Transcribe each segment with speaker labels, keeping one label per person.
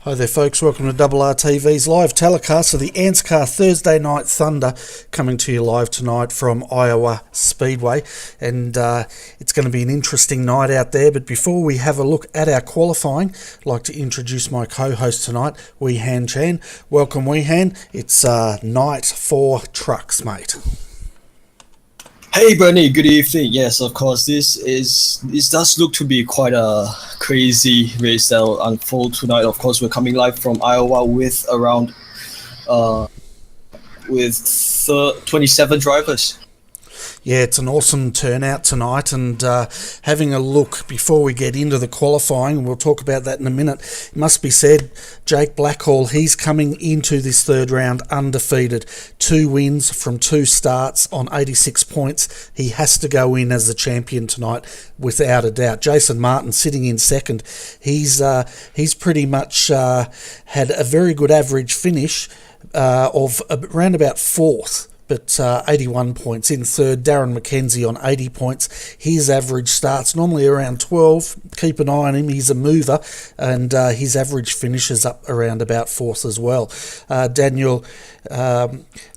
Speaker 1: Hi there folks, welcome to RRTV's live telecast of the ANZCAR Thursday Night Thunder, coming to you live tonight from Iowa Speedway, and it's going to be an interesting night out there. But before we have a look at our qualifying, I'd like to introduce my co-host tonight, Wee-Han Chan. Welcome Wee-Han, it's night 4 trucks, mate.
Speaker 2: Hey Bernie, good evening. Yes, of course, this does look to be quite a crazy race that will unfold tonight. Of course, we're coming live from Iowa with around 27 drivers.
Speaker 1: Yeah, it's an awesome turnout tonight, and having a look before we get into the qualifying, and we'll talk about that in a minute. It must be said, Jake Blackhall, he's coming into this third round undefeated. 2 wins from 2 starts on 86 points. He has to go in as the champion tonight, without a doubt. Jason Martin sitting in second. He's pretty much had a very good average finish of around about 4th. But 81 points. In third, Darren McKenzie on 80 points. His average starts normally around 12. Keep an eye on him. He's a mover, and his average finishes up around about 4th as well.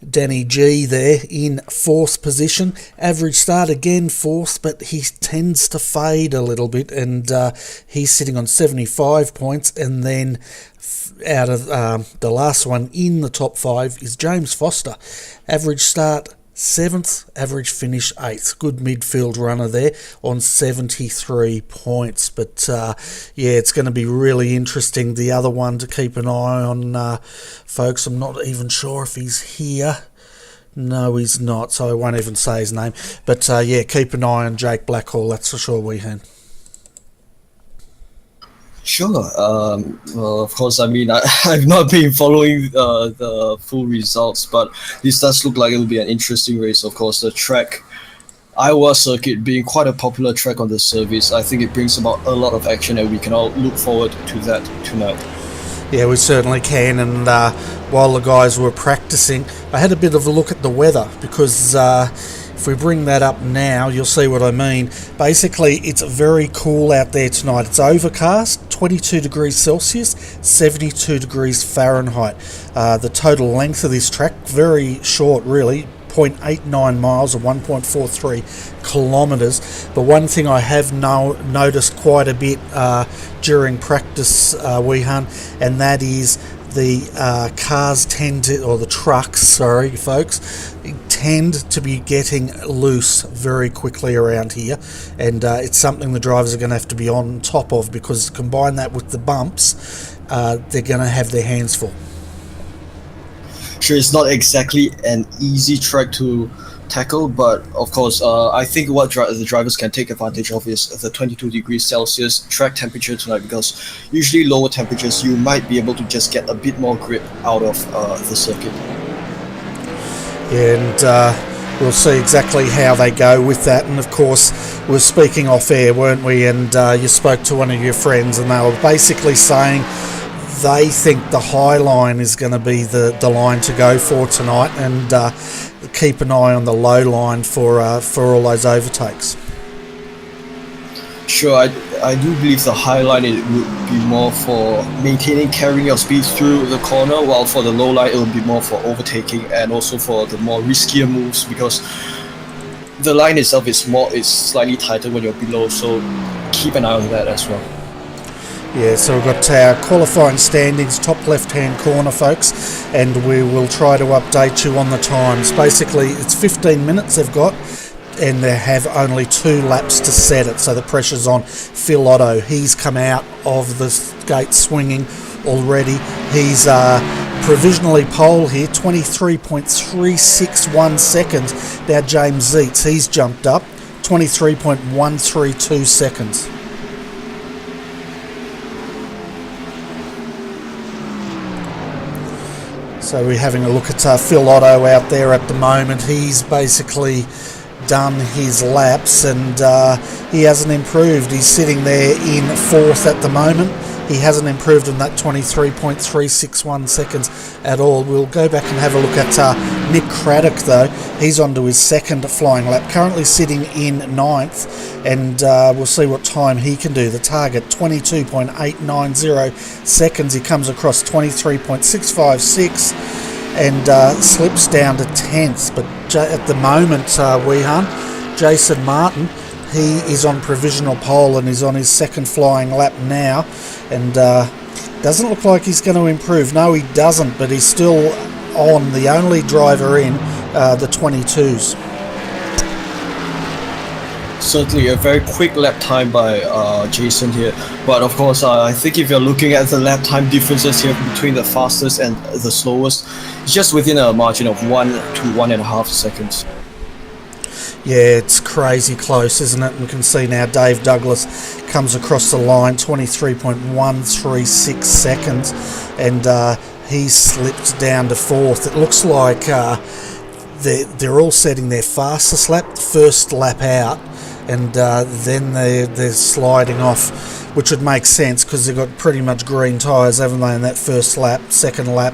Speaker 1: Danny G there in 4th position. Average start again 4th, but he tends to fade a little bit, and he's sitting on 75 points. And then out of the last one in the top 5 is James Foster. Average start 7th, average finish 8th. Good midfield runner there on 73 points. But yeah, it's going to be really interesting. The other one to keep an eye on, folks, I'm not even sure if he's here. No, he's not, so I won't even say his name. But yeah, keep an eye on Jake Blackhall, that's for sure, Wee-Han.
Speaker 2: Sure. Well, of course, I mean, I've not been following the full results, but this does look like it'll be an interesting race. Of course, the track, Iowa circuit being quite a popular track on the service, I think it brings about a lot of action, and we can all look forward to that tonight.
Speaker 1: Yeah, we certainly can. And while the guys were practicing, I had a bit of a look at the weather, because if we bring that up now, you'll see what I mean. Basically, it's very cool out there tonight. It's overcast, 22 degrees Celsius, 72 degrees Fahrenheit. The total length of this track, very short really, 0.89 miles or 1.43 kilometres. But one thing I have noticed quite a bit during practice, Wee-Han, and that is the cars tend to, or the trucks, sorry folks, tend to be getting loose very quickly around here, and it's something the drivers are going to have to be on top of, because combine that with the bumps, they're going to have their hands full.
Speaker 2: Sure, it's not exactly an easy track to tackle, but of course, I think what the drivers can take advantage of is the 22 degrees Celsius track temperature tonight, because usually lower temperatures you might be able to just get a bit more grip out of the circuit.
Speaker 1: Yeah, and we'll see exactly how they go with that. And of course, we were speaking off air, weren't we? And you spoke to one of your friends, and they were basically saying they think the high line is going to be the line to go for tonight, and keep an eye on the low line for all those overtakes.
Speaker 2: Sure, I do believe the high line it would be more for carrying your speed through the corner, while for the low line it will be more for overtaking and also for the more riskier moves, because the line itself is slightly tighter when you're below, so keep an eye on that as well.
Speaker 1: Yeah, so we've got our qualifying standings, top left-hand corner, folks, and we will try to update you on the times. Basically, it's 15 minutes they've got, and they have only 2 laps to set it, so the pressure's on Phil Otto. He's come out of the gate swinging already. He's provisionally pole here, 23.361 seconds. Now James Zeitz, he's jumped up, 23.132 seconds. So we're having a look at Phil Otto out there at the moment. He's basically done his laps, and he hasn't improved. He's sitting there in 4th at the moment. he hasn't improved in that 23.361 seconds at all. We'll go back and have a look at Nick Craddock though. He's on to his second flying lap, currently sitting in ninth, and we'll see what time he can do. The target 22.890 seconds. He comes across 23.656 and slips down to 10th, but at the moment Jason Martin, he is on provisional pole and he's on his second flying lap now, and doesn't look like he's going to improve. No, he doesn't, but he's still on, the only driver in the 22s.
Speaker 2: Certainly a very quick lap time by Jason here, but of course I think if you're looking at the lap time differences here between the fastest and the slowest, it's just within a margin of 1 to 1.5 seconds.
Speaker 1: Yeah, it's crazy close, isn't it? We can see now Dave Douglas comes across the line, 23.136 seconds, and he slipped down to fourth. It looks like they're all setting their fastest lap, first lap out, and then they're sliding off, which would make sense because they've got pretty much green tyres, haven't they, in that first lap. Second lap,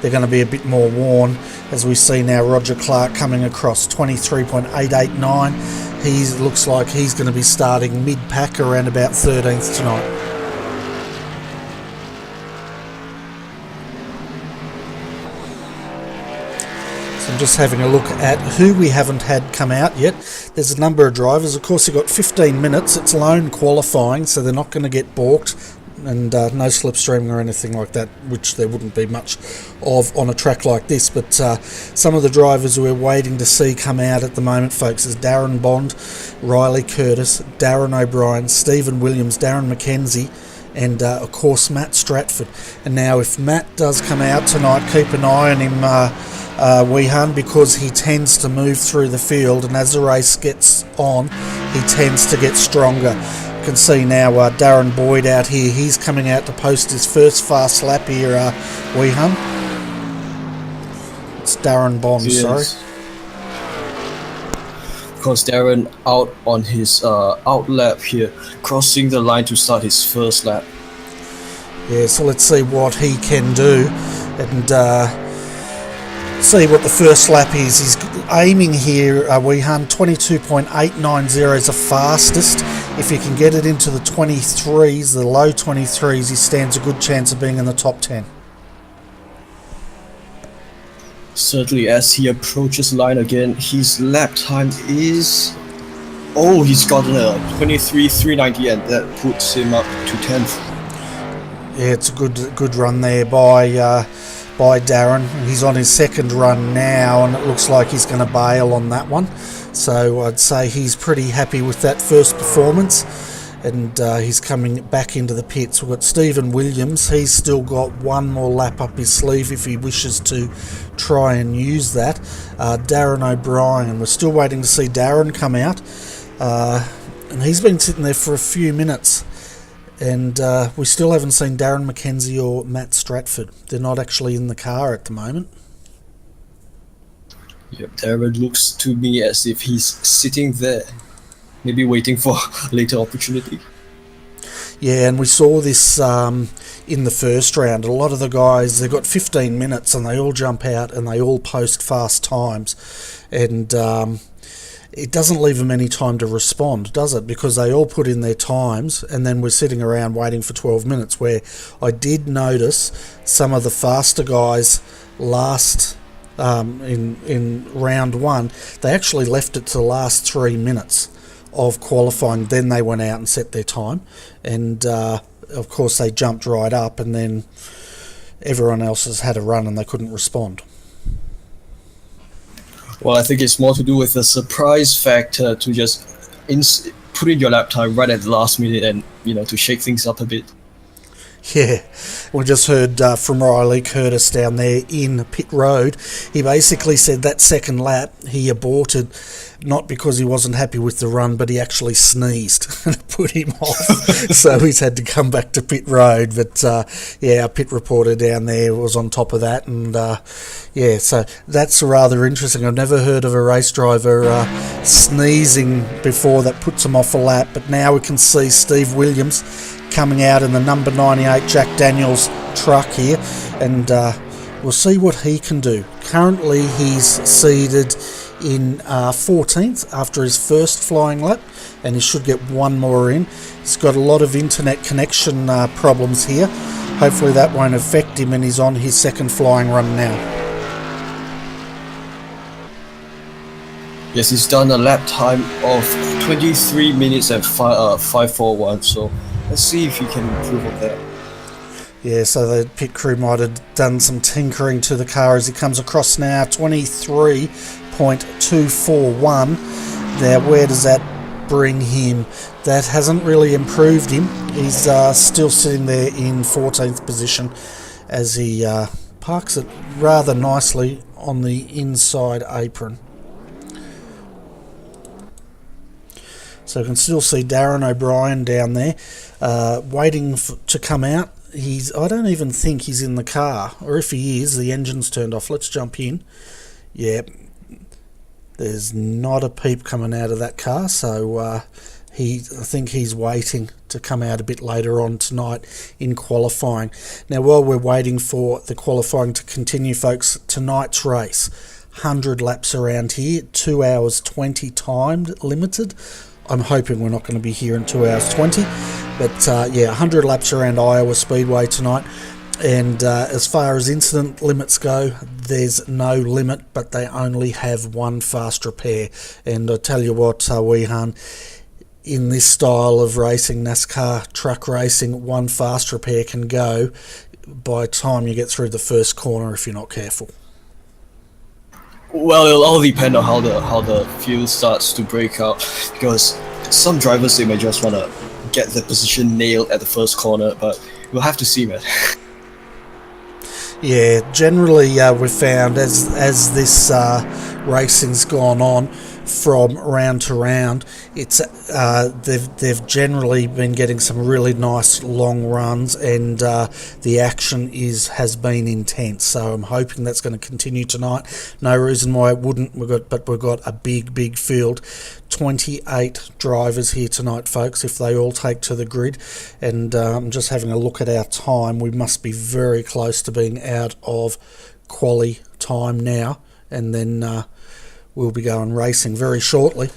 Speaker 1: they're going to be a bit more worn, as we see now Roger Clark coming across 23.889. He looks like he's going to be starting mid-pack around about 13th tonight. So I'm just having a look at who we haven't had come out yet. There's a number of drivers. Of course, they've got 15 minutes. It's lone qualifying, so they're not going to get balked. And no slipstreaming or anything like that, which there wouldn't be much of on a track like this. But some of the drivers we're waiting to see come out at the moment, folks, is Darren Bond, Riley Curtis, Darren O'Brien, Stephen Williams, Darren McKenzie, and of course Matt Stratford. And now if Matt does come out tonight, keep an eye on him, Weehan, because he tends to move through the field, and as the race gets on, he tends to get stronger. Can see now Darren Boyd out here. He's coming out to post his first fast lap here, Weehan. It's Darren Bond,
Speaker 2: yes.
Speaker 1: Sorry.
Speaker 2: Of course, Darren out on his out lap here, crossing the line to start his first lap.
Speaker 1: Yeah, so let's see what he can do and see what the first lap is. He's aiming here, Weehan, 22.890 is the fastest. If he can get it into the 23s, the low 23s, he stands a good chance of being in the top 10.
Speaker 2: Certainly, as he approaches the line again, his lap time is... Oh, he's gotten a 23.390, and that puts him up to 10th.
Speaker 1: Yeah, it's a good run there by Darren. He's on his second run now, and it looks like he's going to bail on that one. So I'd say he's pretty happy with that first performance, and he's coming back into the pits. We've got Stephen Williams. He's still got one more lap up his sleeve if he wishes to try and use that. Darren O'Brien, we're still waiting to see Darren come out, and he's been sitting there for a few minutes, and we still haven't seen Darren McKenzie or Matt Stratford. They're not actually in the car at the moment.
Speaker 2: Yep, Darren looks to me as if he's sitting there, maybe waiting for a later opportunity.
Speaker 1: Yeah, and we saw this in the first round. A lot of the guys, they've got 15 minutes and they all jump out and they all post fast times. And it doesn't leave them any time to respond, does it? Because they all put in their times and then we're sitting around waiting for 12 minutes, where I did notice some of the faster guys in round one, they actually left it to the last 3 minutes of qualifying. Then they went out and set their time, and of course they jumped right up, and then everyone else has had a run and they couldn't respond.
Speaker 2: Well, I think it's more to do with the surprise factor, to just put in your lap time right at the last minute and, to shake things up a bit.
Speaker 1: Yeah, we just heard from Riley Curtis down there in pit road. He basically said that second lap he aborted, not because he wasn't happy with the run, but he actually sneezed and it put him off. So he's had to come back to pit road. But yeah, our pit reporter down there was on top of that, and yeah, so that's rather interesting. I've never heard of a race driver sneezing before that puts him off a lap, but now we can see Steve Williams coming out in the number 98 Jack Daniels truck here, and we'll see what he can do. Currently he's seeded in 14th after his first flying lap, and he should get one more in. He's got a lot of internet connection problems here. Hopefully that won't affect him, and he's on his second flying run now.
Speaker 2: Yes, he's done a lap time of 23 minutes and 5:41, so let's see if he can improve on that. Yeah,
Speaker 1: so the pit crew might have done some tinkering to the car as he comes across now. 23.241. Now, where does that bring him? That hasn't really improved him. He's still sitting there in 14th position as he parks it rather nicely on the inside apron. So you can still see Darren O'Brien down there waiting to come out. I don't even think he's in the car, or if he is, the engine's turned off. Let's jump in. Yeah, there's not a peep coming out of that car, so I think he's waiting to come out a bit later on tonight in qualifying. Now, while we're waiting for the qualifying to continue, folks, tonight's race, 100 laps around here, 2 hours 20 timed, limited. I'm hoping we're not going to be here in 2 hours 20, but yeah, 100 laps around Iowa Speedway tonight. And as far as incident limits go, there's no limit, but they only have one fast repair. And I tell you what, Weehan, in this style of racing, NASCAR truck racing, one fast repair can go by the time you get through the first corner if you're not careful.
Speaker 2: Well, it'll all depend on how the field starts to break out, because some drivers, they may just want to get the position nailed at the first corner, but we'll have to see, man.
Speaker 1: Yeah, generally we've found as this racing's gone on from round to round, it's they've generally been getting some really nice long runs, and the action has been intense. So I'm hoping that's going to continue tonight. No reason why it wouldn't. We've got a big field. 28 drivers here tonight, folks, if they all take to the grid. And I'm just having a look at our time. We must be very close to being out of quali time now, and then we'll be going racing very shortly.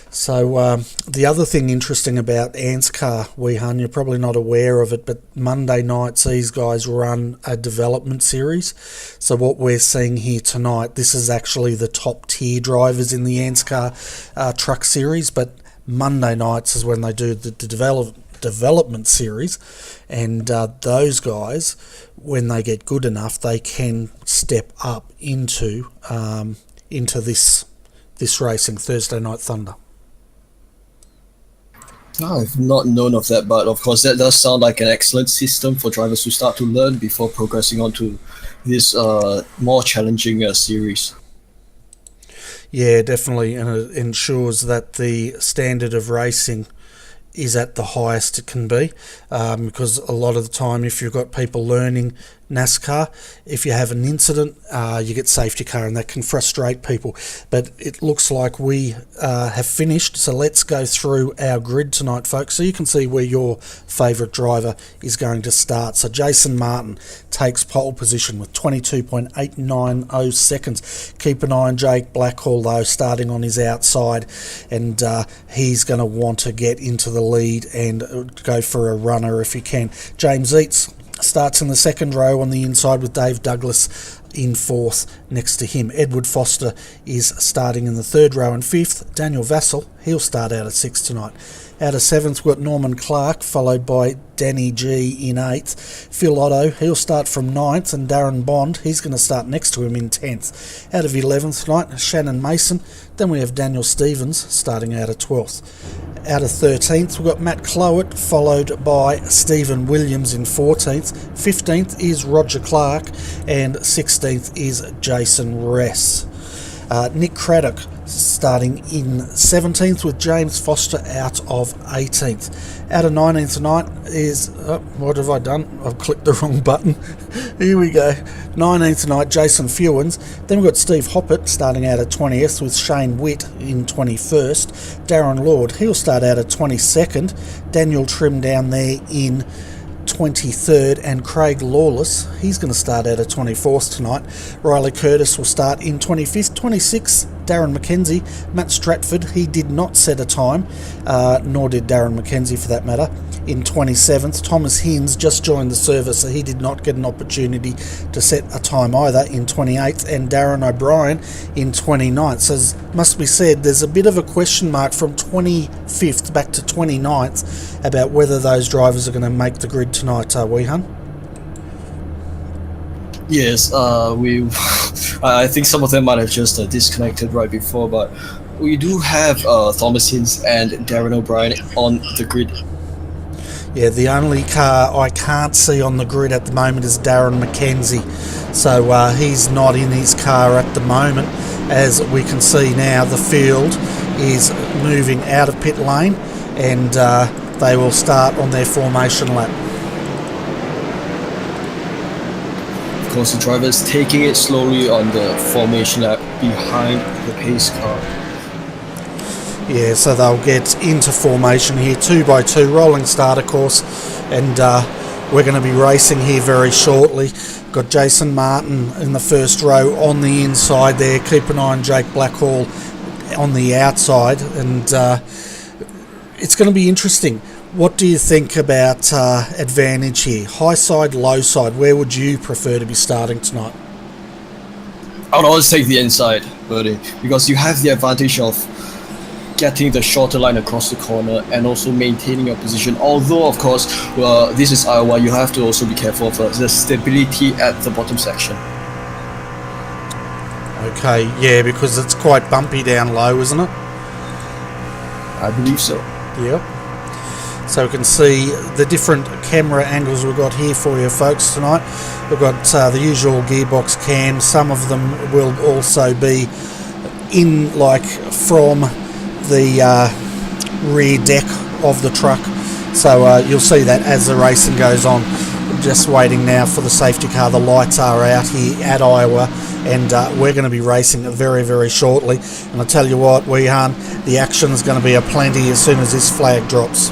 Speaker 1: So the other thing interesting about ANZCAR, Weehan, you're probably not aware of it, but Monday nights these guys run a development series. So what we're seeing here tonight, this is actually the top tier drivers in the ANZCAR truck series, but Monday nights is when they do the development series, and those guys, when they get good enough, they can step up into this racing, Thursday Night Thunder.
Speaker 2: No, I've not known of that, but of course that does sound like an excellent system for drivers to start to learn before progressing on to this more challenging series.
Speaker 1: Yeah, definitely, and it ensures that the standard of racing is at the highest it can be, because a lot of the time if you've got people learning NASCAR, if you have an incident, you get safety car, and that can frustrate people. But it looks like we have finished, so let's go through our grid tonight, folks, so you can see where your favourite driver is going to start. So Jason Martin takes pole position with 22.890 seconds. Keep an eye on Jake Blackhall, though, starting on his outside, and he's going to want to get into the lead and go for a runner if he can. James Eates starts in the second row on the inside with Dave Douglas in fourth next to him. Edward Foster is starting in the third row and fifth. Daniel Vassell, he'll start out at sixth tonight. Out of seventh, we've got Norman Clark, followed by Danny G in eighth. Phil Otto, he'll start from ninth, and Darren Bond, he's going to start next to him in 10th. Out of 11th tonight, Shannon Mason. Then we have Daniel Stevens starting out of 12th. Out of 13th, we've got Matt Clowett, followed by Stephen Williams in 14th. 15th is Roger Clark, and 16th is Jason Ress. Nick Craddock starting in 17th with James Foster out of 18th. Out of 19th tonight is, what have I done? I've clicked the wrong button. Here we go. 19th tonight, Jason Fewens. Then we've got Steve Hoppett starting out at 20th with Shane Witt in 21st. Darren Lord, he'll start out at 22nd. Daniel Trim down there in 23rd, and Craig Lawless, he's going to start out at 24th tonight. Riley Curtis will start in 25th. 26th, Darren McKenzie. Matt Stratford, he did not set a time, nor did Darren McKenzie for that matter, in 27th. Thomas Hines just joined the service, so he did not get an opportunity to set a time either, in 28th, and Darren O'Brien in 29th. So it must be said, there's a bit of a question mark from 25th back to 29th about whether those drivers are going to make the grid tonight, Weehan.
Speaker 2: Yes, I think some of them might have just disconnected right before, but we do have Thomas Hines and Darren O'Brien on the grid.
Speaker 1: Yeah, the only car I can't see on the grid at the moment is Darren McKenzie. So he's not in his car at the moment. As we can see now, the field is moving out of pit lane, and they will start on their formation lap.
Speaker 2: Of course, the driver is taking it slowly on the formation lap behind the pace car.
Speaker 1: Yeah, so they'll get into formation here, 2x2, rolling start, of course, and we're going to be racing here very shortly. Got Jason Martin in the first row on the inside there. Keep an eye on Jake Blackhall on the outside, and it's going to be interesting. What do you think about advantage here? High side, low side, where would you prefer to be starting tonight?
Speaker 2: I would always take the inside, Bertie, because you have the advantage of getting the shorter line across the corner and also maintaining your position. Although, of course, this is Iowa, you have to also be careful of the stability at the bottom section.
Speaker 1: Okay, yeah, because it's quite bumpy down low, isn't it?
Speaker 2: I believe so.
Speaker 1: Yep. So we can see the different camera angles we've got here for you folks tonight. We've got the usual gearbox cams. Some of them will also be in, like, from the rear deck of the truck. So you'll see that as the racing goes on. I'm just waiting now for the safety car. The lights are out here at Iowa, and we're going to be racing very, very shortly. And I tell you what, Weehan, the action is going to be aplenty as soon as this flag drops.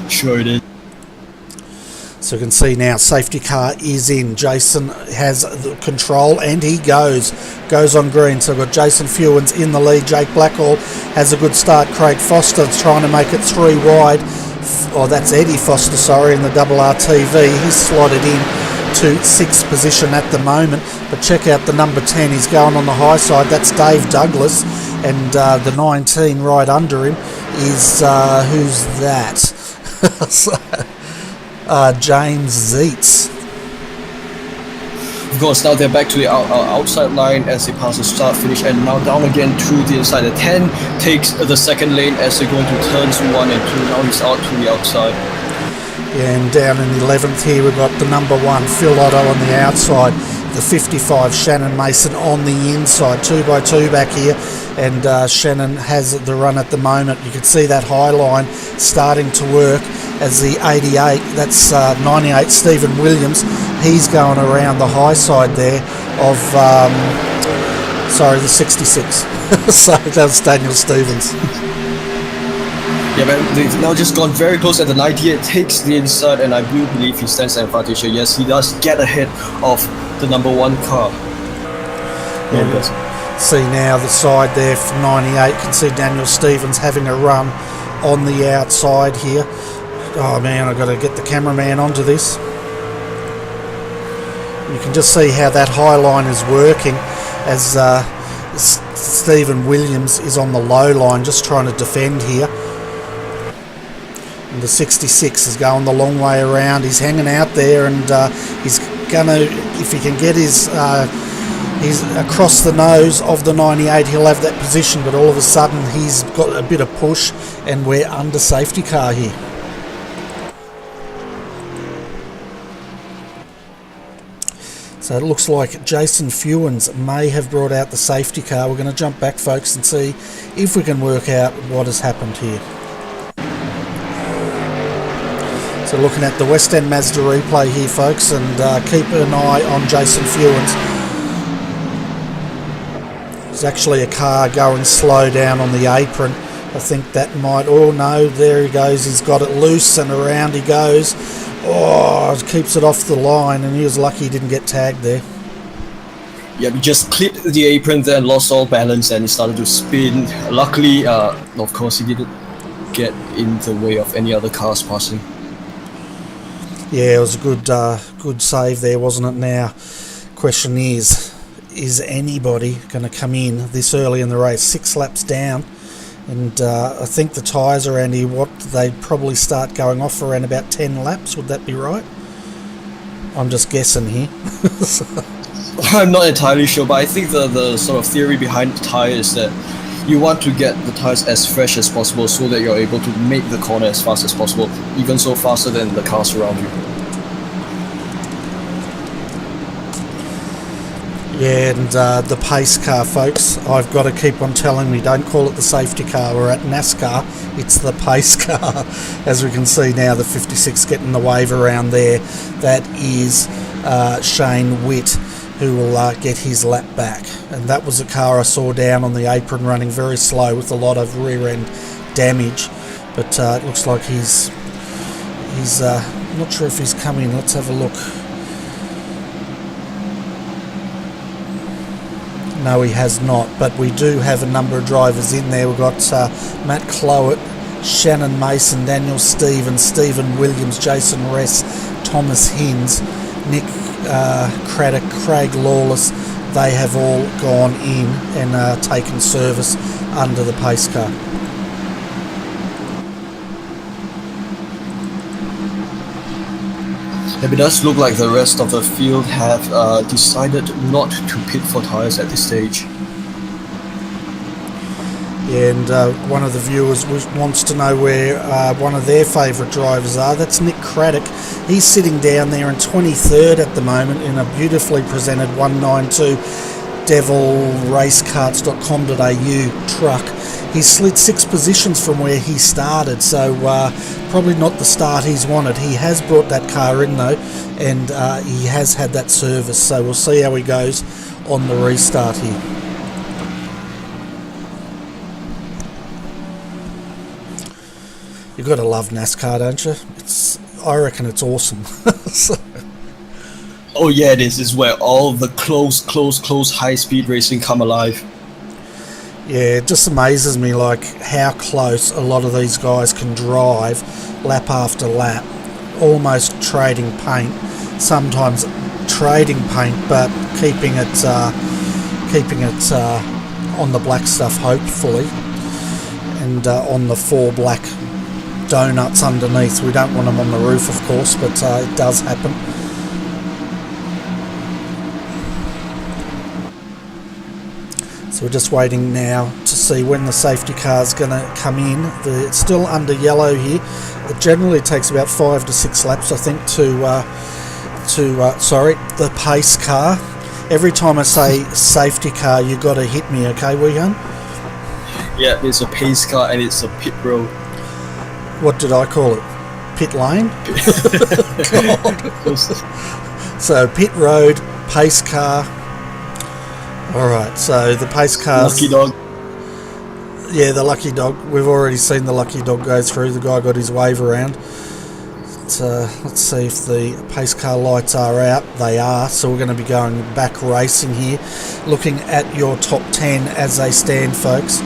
Speaker 2: Sure it is.
Speaker 1: So you can see now safety car is in. Jason has the control, and he goes on green. So we've got Jason Fewens in the lead. Jake Blackhall has a good start. Craig Foster trying to make it 3 wide. Oh, that's Eddie Foster, sorry, in the RRTV. He's slotted in to 6th position at the moment. But check out the number 10. He's going on the high side. That's Dave Douglas. And the 19 right under him is, who's that? James Zeitz.
Speaker 2: Of course, now they're back to the outside line as they pass the start finish, and now down again to the inside. The 10 takes the second lane as they go into turns 1 and 2. Now he's out to the outside.
Speaker 1: Yeah, and down in the 11th here we've got the number 1 Phil Otto on the outside. The 55 Shannon Mason on the inside. 2x2 back here, and Shannon has the run at the moment. You can see that high line starting to work as the 88, that's 98 Stephen Williams, he's going around the high side there of the 66. So that's Daniel Stevens.
Speaker 2: Yeah, but they've now just gone very close, and the 98 takes the inside, and I do believe he stands at advantage here. Yes, he does get ahead of the number 1 car.
Speaker 1: Yeah, see now the side there from 98. You can see Daniel Stevens having a run on the outside here. Oh man, I've got to get the cameraman onto this. You can just see how that high line is working as Stephen Williams is on the low line just trying to defend here. And the 66 is going the long way around. He's hanging out there, and he's going to, if he can get his across the nose of the 98, he'll have that position, but all of a sudden he's got a bit of push, and we're under safety car here. So So it looks like Jason Fewens may have brought out the safety car. We're going to jump back, folks, and see if we can work out what has happened here. So looking at the West End Mazda replay here, folks, and keep an eye on Jason Fewens. There's actually a car going slow down on the apron. I think that might... Oh, no, there he goes. He's got it loose, and around he goes. Oh, it keeps it off the line, and he was lucky he didn't get tagged there.
Speaker 2: Yeah, we just clipped the apron there, lost all balance, and it started to spin. Luckily, of course, he didn't get in the way of any other cars passing.
Speaker 1: Yeah, it was a good save there, wasn't it? Now, question is anybody going to come in this early in the race? 6 laps down. And I think the tyres around here, they'd probably start going off around about 10 laps. Would that be right? I'm just guessing here.
Speaker 2: I'm not entirely sure, but I think the sort of theory behind the tyre is that you want to get the tyres as fresh as possible so that you're able to make the corner as fast as possible, even so faster than the cars around you.
Speaker 1: Yeah, and the pace car, folks, I've got to keep on telling me, don't call it the safety car. We're at NASCAR, it's the pace car. As we can see now, the 56 getting the wave around there. That is Shane Witt, who will get his lap back. And that was a car I saw down on the apron running very slow with a lot of rear end damage. But it looks like he's not sure if he's coming. Let's have a look. No, he has not, but we do have a number of drivers in there. We've got Matt Clowett, Shannon Mason, Daniel Stevens, Stephen Williams, Jason Ress, Thomas Hinds, Nick Craddock, Craig Lawless. They have all gone in and taken service under the pace car.
Speaker 2: It does look like the rest of the field have decided not to pit for tyres at this stage.
Speaker 1: Yeah, and one of the viewers wants to know where one of their favourite drivers are. That's Nick Craddock. He's sitting down there in 23rd at the moment in a beautifully presented 192 devilracecarts.com.au truck. He slid 6 positions from where he started, so probably not the start he's wanted. He has brought that car in though, and he has had that service, so we'll see how he goes on the restart here. You've got to love NASCAR, don't you? I reckon it's awesome.
Speaker 2: Oh yeah, it is. It's where all the close high-speed racing come alive.
Speaker 1: Yeah, it just amazes me like how close a lot of these guys can drive lap after lap, almost trading paint, sometimes trading paint, but keeping it on the black stuff, hopefully, and on the 4 black donuts underneath. We don't want them on the roof, of course, but it does happen. So we're just waiting now to see when the safety car is going to come in. It's still under yellow here. It generally takes about 5 to 6 laps, I think, the pace car. Every time I say safety car, you got to hit me, okay, Weehan?
Speaker 2: Yeah, it's a pace car and it's a pit road.
Speaker 1: What did I call it? Pit lane? God. So pit road, pace car. Alright, so the pace cars...
Speaker 2: Lucky dog.
Speaker 1: Yeah, the lucky dog. We've already seen the lucky dog go through. The guy got his wave around. So let's see if the pace car lights are out. They are, so we're going to be going back racing here. Looking at your top 10 as they stand, folks.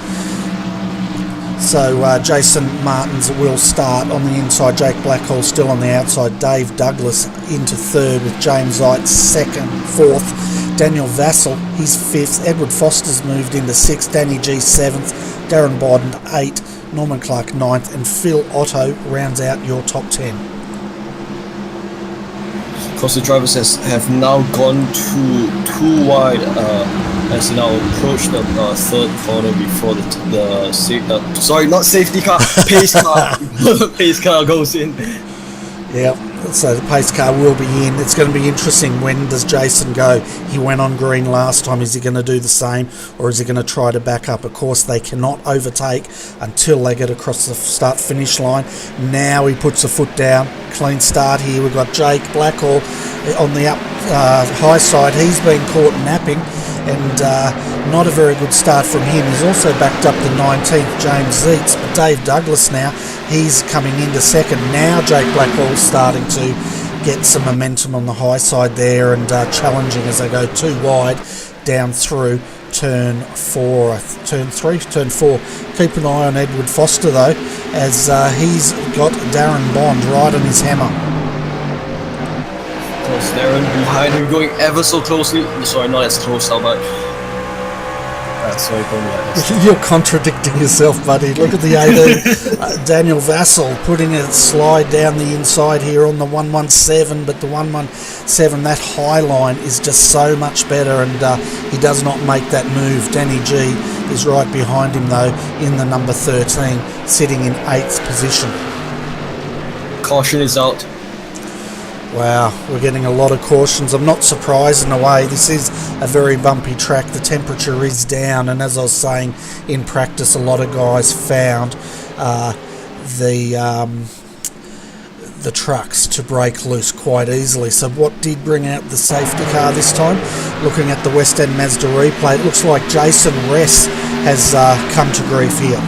Speaker 1: So Jason Martins will start on the inside, Jake Blackhall still on the outside, Dave Douglas into 3rd with James Eight 2nd, 4th, Daniel Vassell, he's 5th, Edward Foster's moved into 6th, Danny G 7th, Darren Biden 8th, Norman Clark 9th, and Phil Otto rounds out your top 10.
Speaker 2: Of course, the drivers have now gone too wide as now approach the 3rd corner before not safety car, pace car. The pace car goes in.
Speaker 1: Yep. So the pace car will be in. It's going to be interesting. When does Jason go? He went on green last time. Is he going to do the same, or is he going to try to back up? Of course, they cannot overtake until they get across the start-finish line. Now he puts a foot down. Clean start here. We've got Jake Blackhall on the high side. He's been caught napping, and not a very good start from him. He's also backed up the 19th, James Zeitz, but Dave Douglas now, he's coming into second. Now Jake Blackwell's starting to get some momentum on the high side there, and challenging as they go too wide down through turn 4. Turn 4. Keep an eye on Edward Foster though, as he's got Darren Bond right on his hammer.
Speaker 2: Of course, Darren behind him, going ever so closely. Sorry, not as close now, but sorry,
Speaker 1: you're contradicting yourself, buddy. Look at the 18. Daniel Vassell putting a slide down the inside here on the 117, but the 117, that high line is just so much better, and he does not make that move. Danny G is right behind him though in the number 13, sitting in 8th position.
Speaker 2: Caution is out.
Speaker 1: Wow, we're getting a lot of cautions. I'm not surprised in a way. This is a very bumpy track. The temperature is down, and as I was saying in practice, a lot of guys found the trucks to break loose quite easily. So what did bring out the safety car this time? Looking at the West End Mazda replay, it looks like Jason Ress has come to grief here.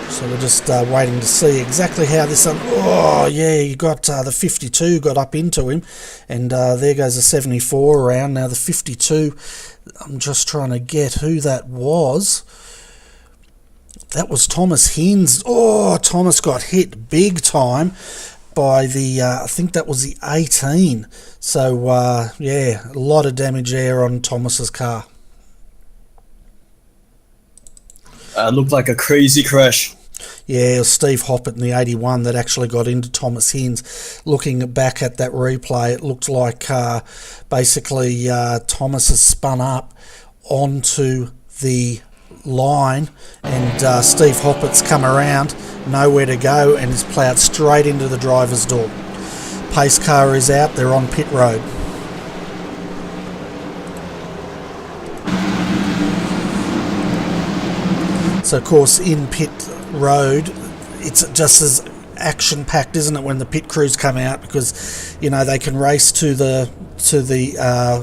Speaker 1: So we're just waiting to see exactly how this... oh, yeah, you got the 52 got up into him, and there goes the 74 around. Now the 52, I'm just trying to get who that was. That was Thomas Hines. Oh, Thomas got hit big time by the... I think that was the 18. So, yeah, a lot of damage there on Thomas's car.
Speaker 2: Looked like a crazy crash.
Speaker 1: Yeah, it was Steve Hoppett in the 81 that actually got into Thomas Hines. Looking back at that replay, it looked like basically Thomas has spun up onto the line, and Steve Hoppett's come around, nowhere to go, and is ploughed straight into the driver's door. Pace car is out, they're on pit road. So of course in pit road it's just as action packed, isn't it, when the pit crews come out, because you know they can race to the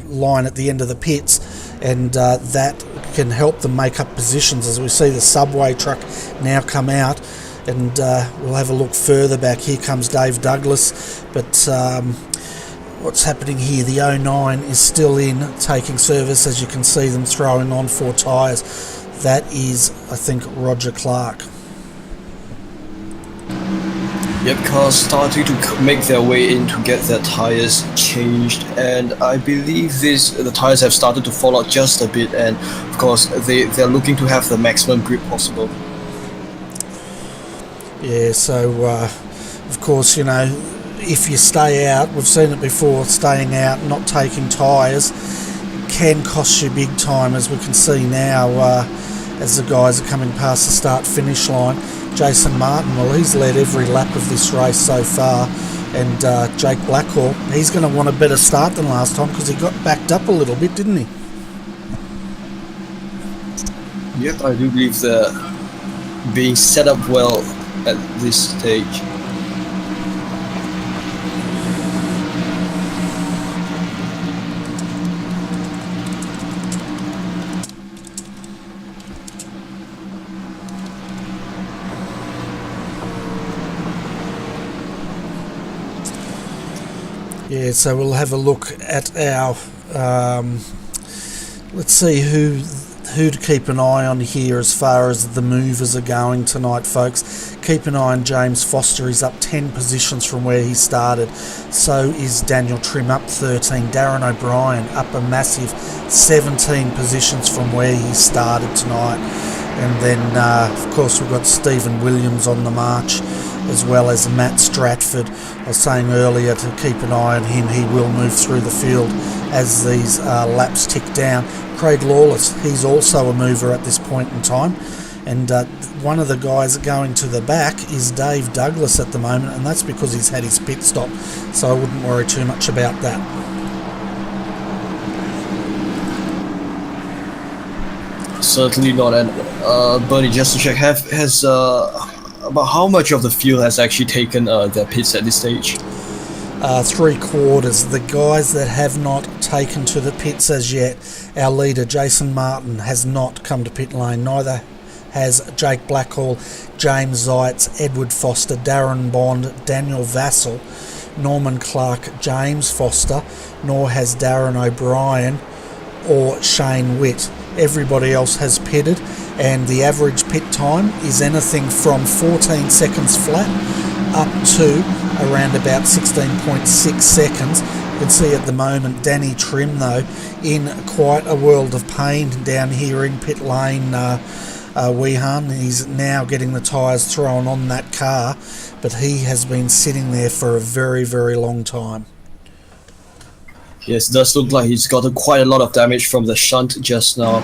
Speaker 1: line at the end of the pits, and that can help them make up positions. As we see the Subway truck now come out, and we'll have a look further back. Here comes Dave Douglas, but what's happening here? The 09 is still in, taking service, as you can see them throwing on 4 tyres. That is, I think, Roger Clark.
Speaker 2: Yep, cars starting to make their way in to get their tyres changed, and I believe the tyres have started to fall out just a bit, and of course they're looking to have the maximum grip possible. Yeah,
Speaker 1: so of course, you know, if you stay out, we've seen it before, staying out, not taking tyres can cost you big time, as we can see now as the guys are coming past the start-finish line. Jason Martin, well, he's led every lap of this race so far, and Jake Blackhall, he's going to want a better start than last time because he got backed up a little bit, didn't he?
Speaker 2: Yep, I do believe they're being set up well at this stage.
Speaker 1: Yeah, so we'll have a look at our, let's see who to keep an eye on here as far as the movers are going tonight, folks. Keep an eye on James Foster. He's up 10 positions from where he started. So is Daniel Trim, up 13. Darren O'Brien up a massive 17 positions from where he started tonight. And then, of course, we've got Stephen Williams on the march, as well as Matt Stratford. I was saying earlier to keep an eye on him. He will move through the field as these laps tick down. Craig Lawless, he's also a mover at this point in time. And one of the guys going to the back is Dave Douglas at the moment, and that's because he's had his pit stop, so I wouldn't worry too much about that.
Speaker 2: Certainly not. And Bernie, just to check, has about how much of the field has actually taken their pits at this stage?
Speaker 1: 3/4. The guys that have not taken to the pits as yet, our leader Jason Martin has not come to pit lane. Neither has Jake Blackhall, James Zeitz, Edward Foster, Darren Bond, Daniel Vassell, Norman Clark, James Foster, nor has Darren O'Brien or Shane Witt. Everybody else has pitted, and the average pit time is anything from 14 seconds flat up to around about 16.6 seconds. You can see at the moment Danny Trim, though, in quite a world of pain down here in pit lane. Weehan, he's now getting the tyres thrown on that car, but he has been sitting there for a very, very long time.
Speaker 2: Yes, it does look like he's gotten quite a lot of damage from the shunt just now.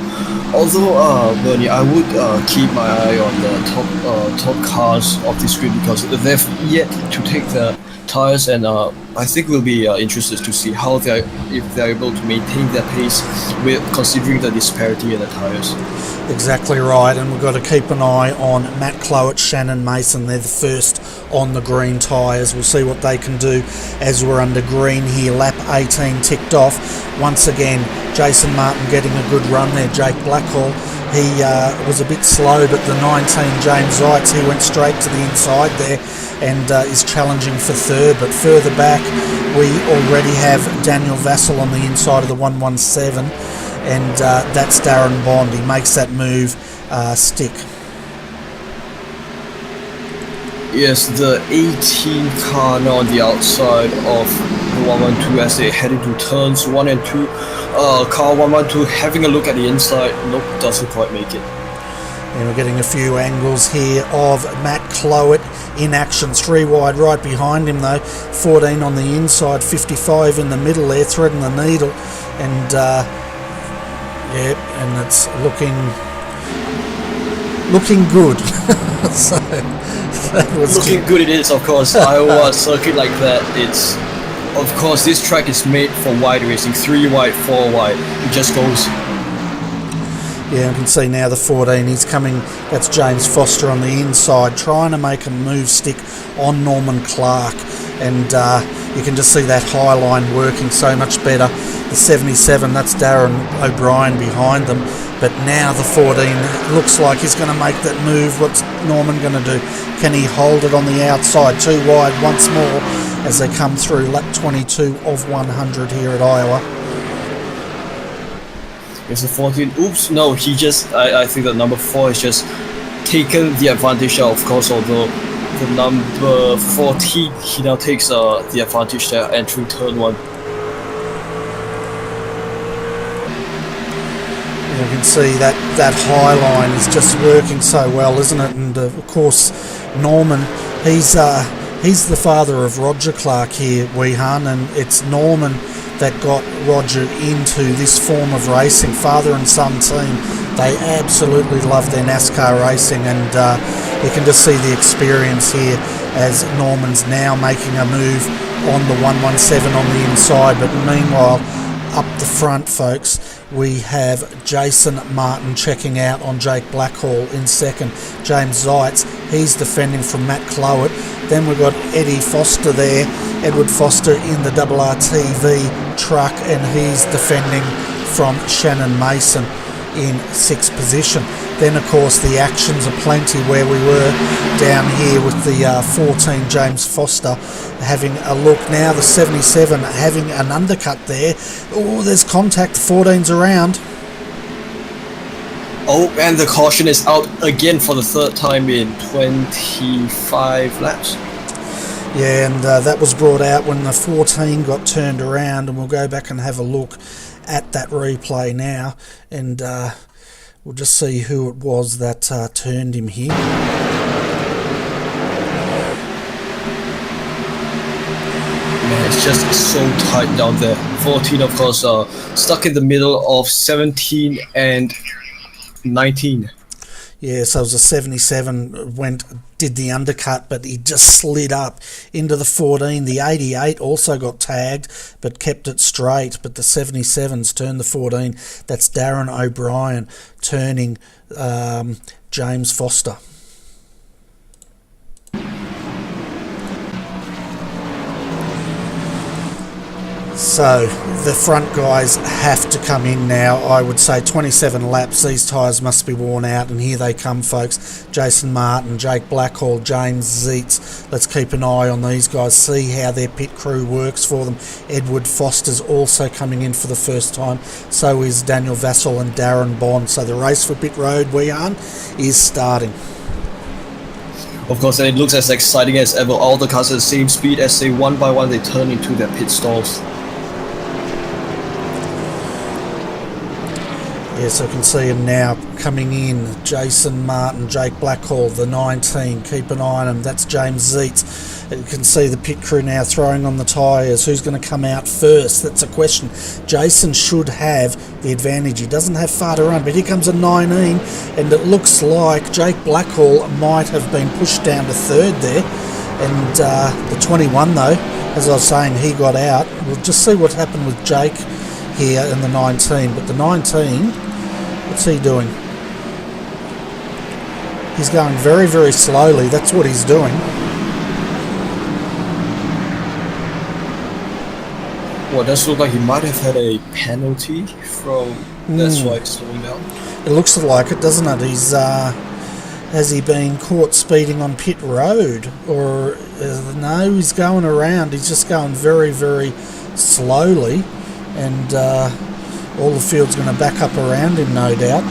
Speaker 2: Although, Bernie, I would keep my eye on the top cars of this grid, because they've yet to take the tires, and I think we'll be interested to see how if they're able to maintain their pace with considering the disparity in the tires.
Speaker 1: Exactly right, and we've got to keep an eye on Matt Clowett, Shannon Mason. They're the first on the green tyres. We'll see what they can do as we're under green here. Lap 18 ticked off. Once again, Jason Martin getting a good run there. Jake Blackhall, he was a bit slow, but the 19 James Zeitz, he went straight to the inside there and is challenging for third. But further back, we already have Daniel Vassell on the inside of the 117. And that's Darren Bond. He makes that move stick.
Speaker 2: Yes, the 18 car now on the outside of the 112 as they head into turns 1 and 2. Car 112 having a look at the inside. Nope, doesn't quite make it.
Speaker 1: And we're getting a few angles here of Matt Clowett in action. 3 wide right behind him, though. 14 on the inside, 55 in the middle there, threading the needle. And yeah, and it's looking good. So that was
Speaker 2: looking good. It is, of course. Iowa circuit like that. It's, of course, this track is made for wide racing. 3 wide, 4 wide. It just goes.
Speaker 1: Yeah, you can see now the 14. He's coming. That's James Foster on the inside, trying to make a move stick on Norman Clark, and you can just see that high line working so much better. The 77, that's Darren O'Brien behind them, but now the 14 looks like he's going to make that move. What's Norman going to do? Can he hold it on the outside? 2 wide once more as they come through lap 22 of 100 here at Iowa.
Speaker 2: It's the 14. Oops, no, he just, I think the number 4 has just taken the advantage, of course, although the number 14, he now takes the advantage there entering turn 1.
Speaker 1: You can see that high line is just working so well, isn't it? And of course, Norman, he's the father of Roger Clark here, Weehan, and it's Norman that got Roger into this form of racing. Father and son team, they absolutely love their NASCAR racing, and you can just see the experience here as Norman's now making a move on the 117 on the inside. But meanwhile, up the front, folks, we have Jason Martin checking out on Jake Blackhall in second. James Zeitz, he's defending from Matt Clowett. Then we've got Eddie Foster there, Edward Foster in the RRTV truck, and he's defending from Shannon Mason in 6th position. Then, of course, the actions are plenty where we were down here with the 14 James Foster having a look. Now the 77 having an undercut there. Oh, there's contact. The 14's around.
Speaker 2: Oh, and the caution is out again for the 3rd time in 25 laps.
Speaker 1: Yeah, and that was brought out when the 14 got turned around, and we'll go back and have a look at that replay now, and we'll just see who it was that turned him here.
Speaker 2: Man, it's just so tight down there. 14, of course, stuck in the middle of 17 and 19.
Speaker 1: Yeah, so it was a 77, did the undercut, but he just slid up into the 14. The 88 also got tagged, but kept it straight. But the 77s turned the 14. That's Darren O'Brien turning James Foster. So the front guys have to come in now. I would say 27 laps. These tyres must be worn out, and here they come, folks. Jason Martin, Jake Blackhall, James Zeitz. Let's keep an eye on these guys, see how their pit crew works for them. Edward Foster's also coming in for the first time. So is Daniel Vassell and Darren Bond. So the race for Pit Road, Wean, is starting.
Speaker 2: Of course, and it looks as exciting as ever. All the cars at the same speed as they one by one they turn into their pit stalls.
Speaker 1: Yes, I can see him now coming in. Jason Martin, Jake Blackhall, the 19. Keep an eye on him. That's James Zeitz. You can see the pit crew now throwing on the tyres. Who's going to come out first? That's a question. Jason should have the advantage. He doesn't have far to run, but here comes a 19, and it looks like Jake Blackhall might have been pushed down to third there. And the 21, though, as I was saying, he got out. We'll just see what happened with Jake here in the 19. But the 19... what's he doing? He's going very, very slowly. That's what he's doing.
Speaker 2: Well, it does look like he might have had a penalty from... That's why he's slowing down.
Speaker 1: It looks like it, doesn't it? He's has he been caught speeding on pit road? Or no, he's going around. He's just going very, very slowly. And... all the field's going to back up around him, no doubt.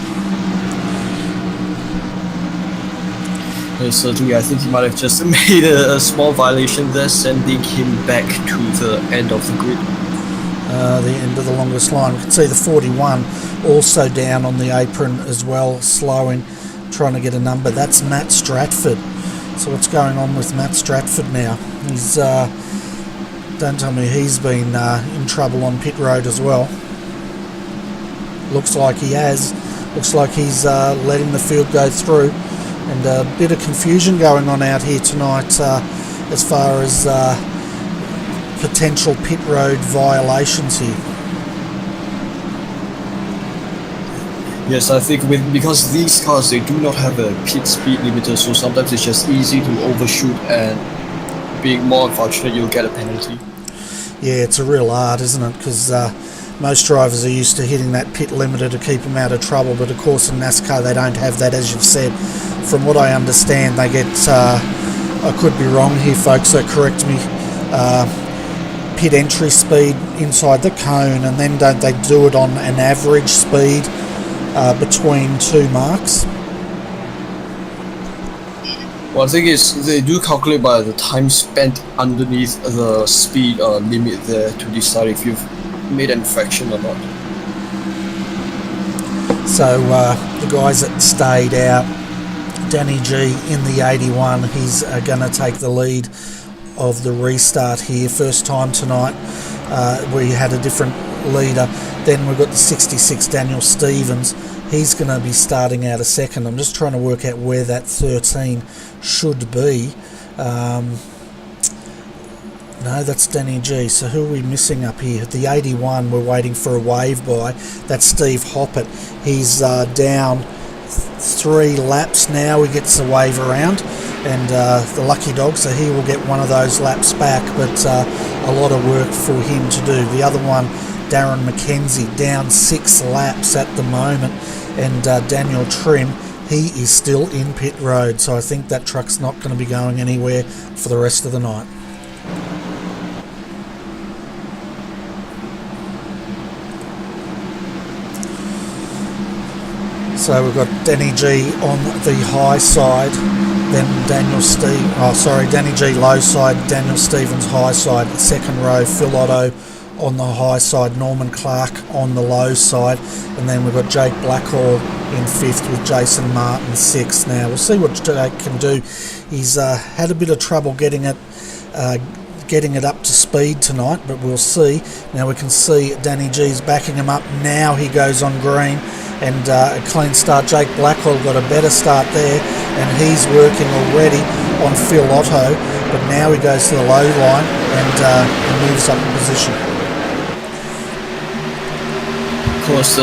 Speaker 2: Yeah, certainly, I think he might have just made a small violation there, sending him back to the end of the grid.
Speaker 1: The end of the longest line. We can see the 41 also down on the apron as well, slowing, trying to get a number. That's Matt Stratford. So what's going on with Matt Stratford now? He's, don't tell me he's been in trouble on pit road as well. Looks like he has. Looks like he's letting the field go through. And a bit of confusion going on out here tonight as far as potential pit road violations here.
Speaker 2: Yes, I think because these cars, they do not have a pit speed limiter, so sometimes it's just easy to overshoot, and being more unfortunate, you'll get a penalty.
Speaker 1: Yeah, it's a real art, isn't it? Because most drivers are used to hitting that pit limiter to keep them out of trouble, but of course in NASCAR they don't have that, as you've said. From what I understand, they get, I could be wrong here folks, so correct me, pit entry speed inside the cone, and then don't they do it on an average speed between two marks?
Speaker 2: Well, the thing is, they do calculate by the time spent underneath the speed limit there to decide if you've made an infraction or not. So
Speaker 1: the guys that stayed out, Danny G in the 81, he's going to take the lead of the restart here. First time tonight we had a different leader. Then we've got the 66 Daniel Stevens. He's going to be starting out a second. I'm just trying to work out where that 13 should be. No, that's Danny G. So who are we missing up here? The 81, we're waiting for a wave by. That's Steve Hoppett. He's down 3 laps now. He gets the wave around, and the lucky dog, so he will get one of those laps back, but a lot of work for him to do. The other one, Darren McKenzie, down 6 laps at the moment, and Daniel Trim, he is still in pit road, so I think that truck's not going to be going anywhere for the rest of the night. So we've got Danny G on the high side, then Danny G low side, Daniel Stevens high side, second row, Phil Otto on the high side, Norman Clark on the low side, and then we've got Jake Blackhall in 5th with Jason Martin 6th. Now we'll see what Jake can do. He's had a bit of trouble getting it getting it up to speed tonight, but we'll see. Now we can see Danny G's backing him up. Now he goes on green, and a clean start. Jake Blackwell got a better start there, and he's working already on Phil Otto, but now he goes to the low line and moves up in position.
Speaker 2: Of course,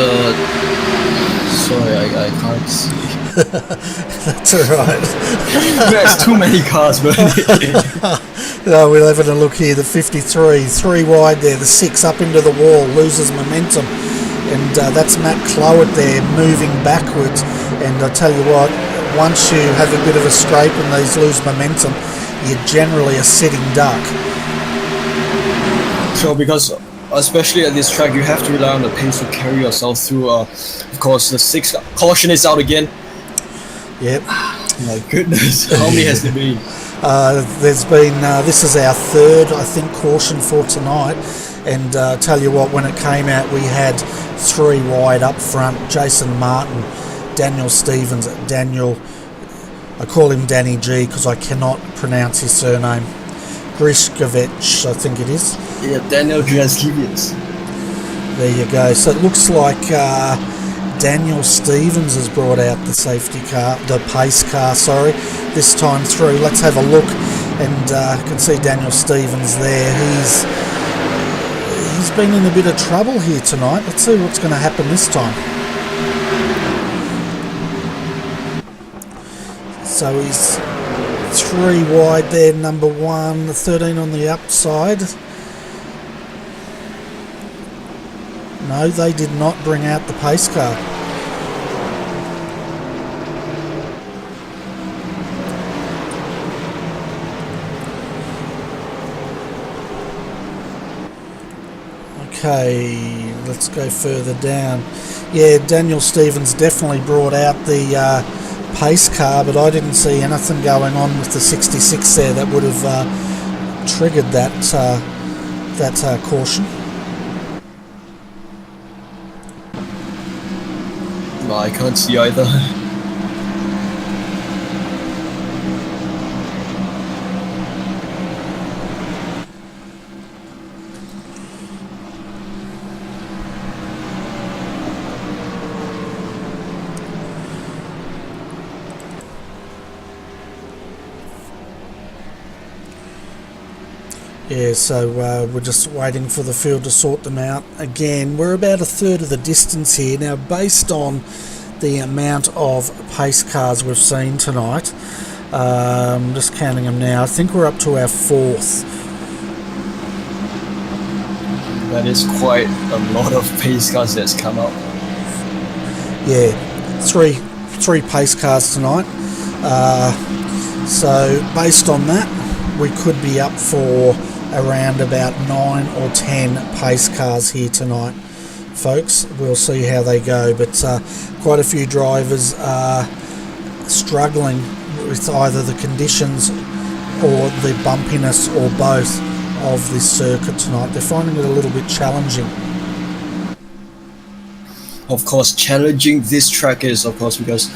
Speaker 2: sorry, I can't see.
Speaker 1: That's alright.
Speaker 2: There's too many cars, but
Speaker 1: No, we're having a look here. The 53, 3 wide there. The 6 up into the wall, loses momentum. And that's Matt Clowett there moving backwards. And I tell you what, once you have a bit of a scrape and these lose momentum, you're generally a sitting duck.
Speaker 2: sure, because especially at this track, you have to rely on the pace to carry yourself through. Of course, the 6 caution is out again.
Speaker 1: Yep.
Speaker 2: My goodness, how many has there been?
Speaker 1: There's been, this is our third, I think, caution for tonight. And tell you what, when it came out, we had 3 wide up front. Jason Martin, Daniel Stevens, I call him Danny G because I cannot pronounce his surname. Grishkovich, I think it is.
Speaker 2: Yeah, Daniel Grishkovich.
Speaker 1: There you go. So it looks like Daniel Stevens has brought out the safety car, the pace car, sorry, this time through. Let's have a look, and you can see Daniel Stevens there. He's been in a bit of trouble here tonight. Let's see what's going to happen this time. So he's 3 wide there, number 1, 13 on the upside. No, they did not bring out the pace car. Okay, let's go further down. Yeah, Daniel Stevens definitely brought out the pace car, but I didn't see anything going on with the 66 there that would have triggered that caution.
Speaker 2: No, I can't see either.
Speaker 1: Yeah, so we're just waiting for the field to sort them out. Again, we're about 1/3 of the distance here. Now, based on the amount of pace cars we've seen tonight, I'm just counting them now, I think we're up to our 4th.
Speaker 2: That is quite a lot of pace cars that's come up.
Speaker 1: Yeah, three pace cars tonight. So based on that, we could be up for around about 9 or 10 pace cars here tonight, folks. We'll see how they go, but quite a few drivers are struggling with either the conditions or the bumpiness or both of this circuit tonight. They're finding it a little bit challenging.
Speaker 2: Of course, challenging this track is, of course, because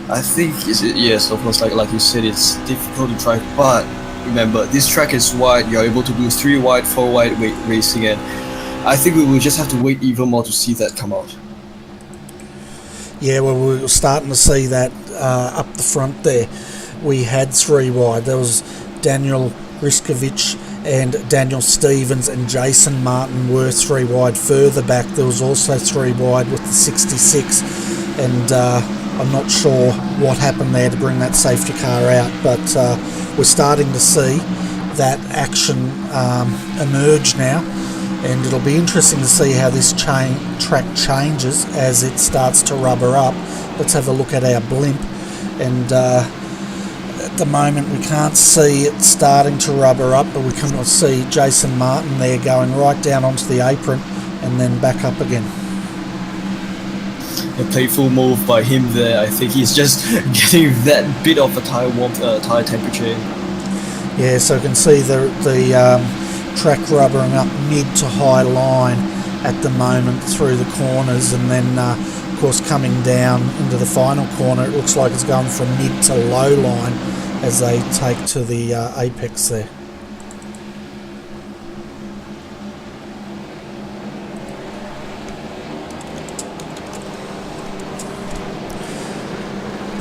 Speaker 2: I think, yes, of course, like you said, it's difficult to drive, but remember, this track is wide. You're able to do 3 wide, 4 wide racing, and I think we will just have to wait even more to see that come out.
Speaker 1: Yeah, well, we're starting to see that up the front there. We had 3 wide. There was Daniel Grishkovich and Daniel Stevens and Jason Martin were 3 wide. Further back, there was also 3 wide with the 66, and I'm not sure what happened there to bring that safety car out, but we're starting to see that action emerge now, and it'll be interesting to see how this track changes as it starts to rubber up. Let's have a look at our blimp, and at the moment we can't see it starting to rubber up, but we can see Jason Martin there going right down onto the apron and then back up again.
Speaker 2: A playful move by him there. I think he's just getting that bit of a tire temperature.
Speaker 1: Yeah, so you can see the track rubbering up mid to high line at the moment through the corners, and then of course coming down into the final corner, it looks like it's going from mid to low line as they take to the apex there.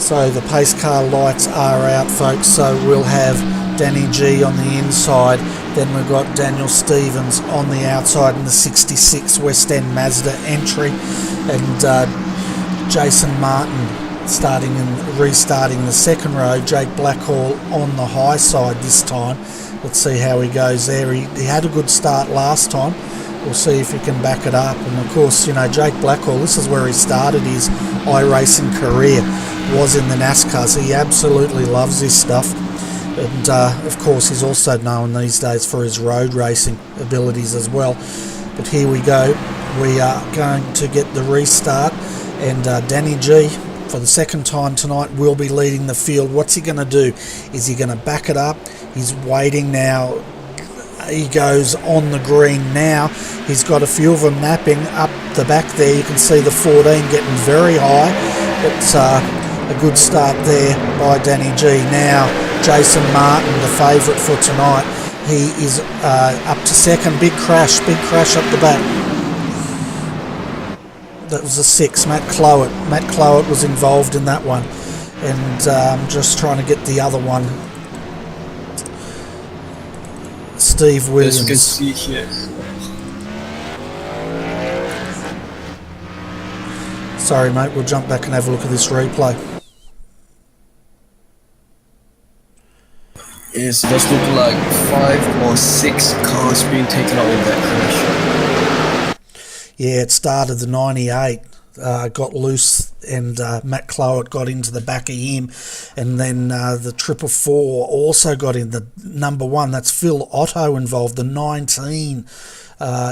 Speaker 1: So the pace car lights are out, folks, so we'll have Danny G on the inside, then we've got Daniel Stevens on the outside in the 66 West End Mazda entry, and Jason Martin restarting the second row. Jake Blackhall on the high side this time. Let's see how he goes there. He had a good start last time. We'll see if he can back it up. And of course, Jake Blackhall, this is where he started his iRacing career, was in the NASCAR, so he absolutely loves this stuff. And of course, he's also known these days for his road racing abilities as well. But here we go. We are going to get the restart, and Danny G, for the second time tonight, will be leading the field. What's he going to do? Is he going to back it up? He's waiting now. He goes on the green now. He's got a few of them napping up the back there. You can see the 14 getting very high. It's a good start there by Danny G. Now, Jason Martin, the favourite for tonight. He is up to second. Big crash up the back. That was a 6, Matt Clowett. Matt Clowett was involved in that one. And I'm just trying to get the other one. Steve Williams.
Speaker 2: As you can see here.
Speaker 1: Sorry, mate, we'll jump back and have a look at this replay.
Speaker 2: It does look like 5 or 6 cars being taken out in that crash.
Speaker 1: Yeah, it started the 98, got loose, and Matt Clowett got into the back of him, and then the 444 also got in the number 1. That's Phil Otto involved. The 19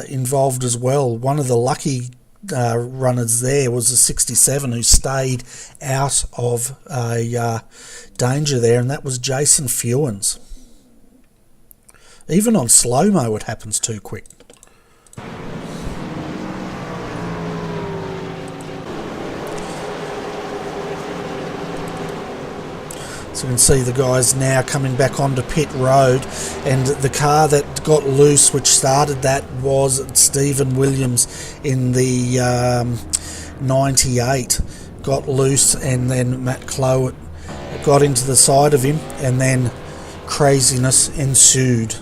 Speaker 1: involved as well. One of the lucky runners there was the 67 who stayed out of danger there, and that was Jason Fewens. Even on slow-mo it happens too quick. So you can see the guys now coming back onto pit road, and the car that got loose, which started that, was Stephen Williams in the 98. Got loose, and then Matt Clowett got into the side of him, and then craziness ensued.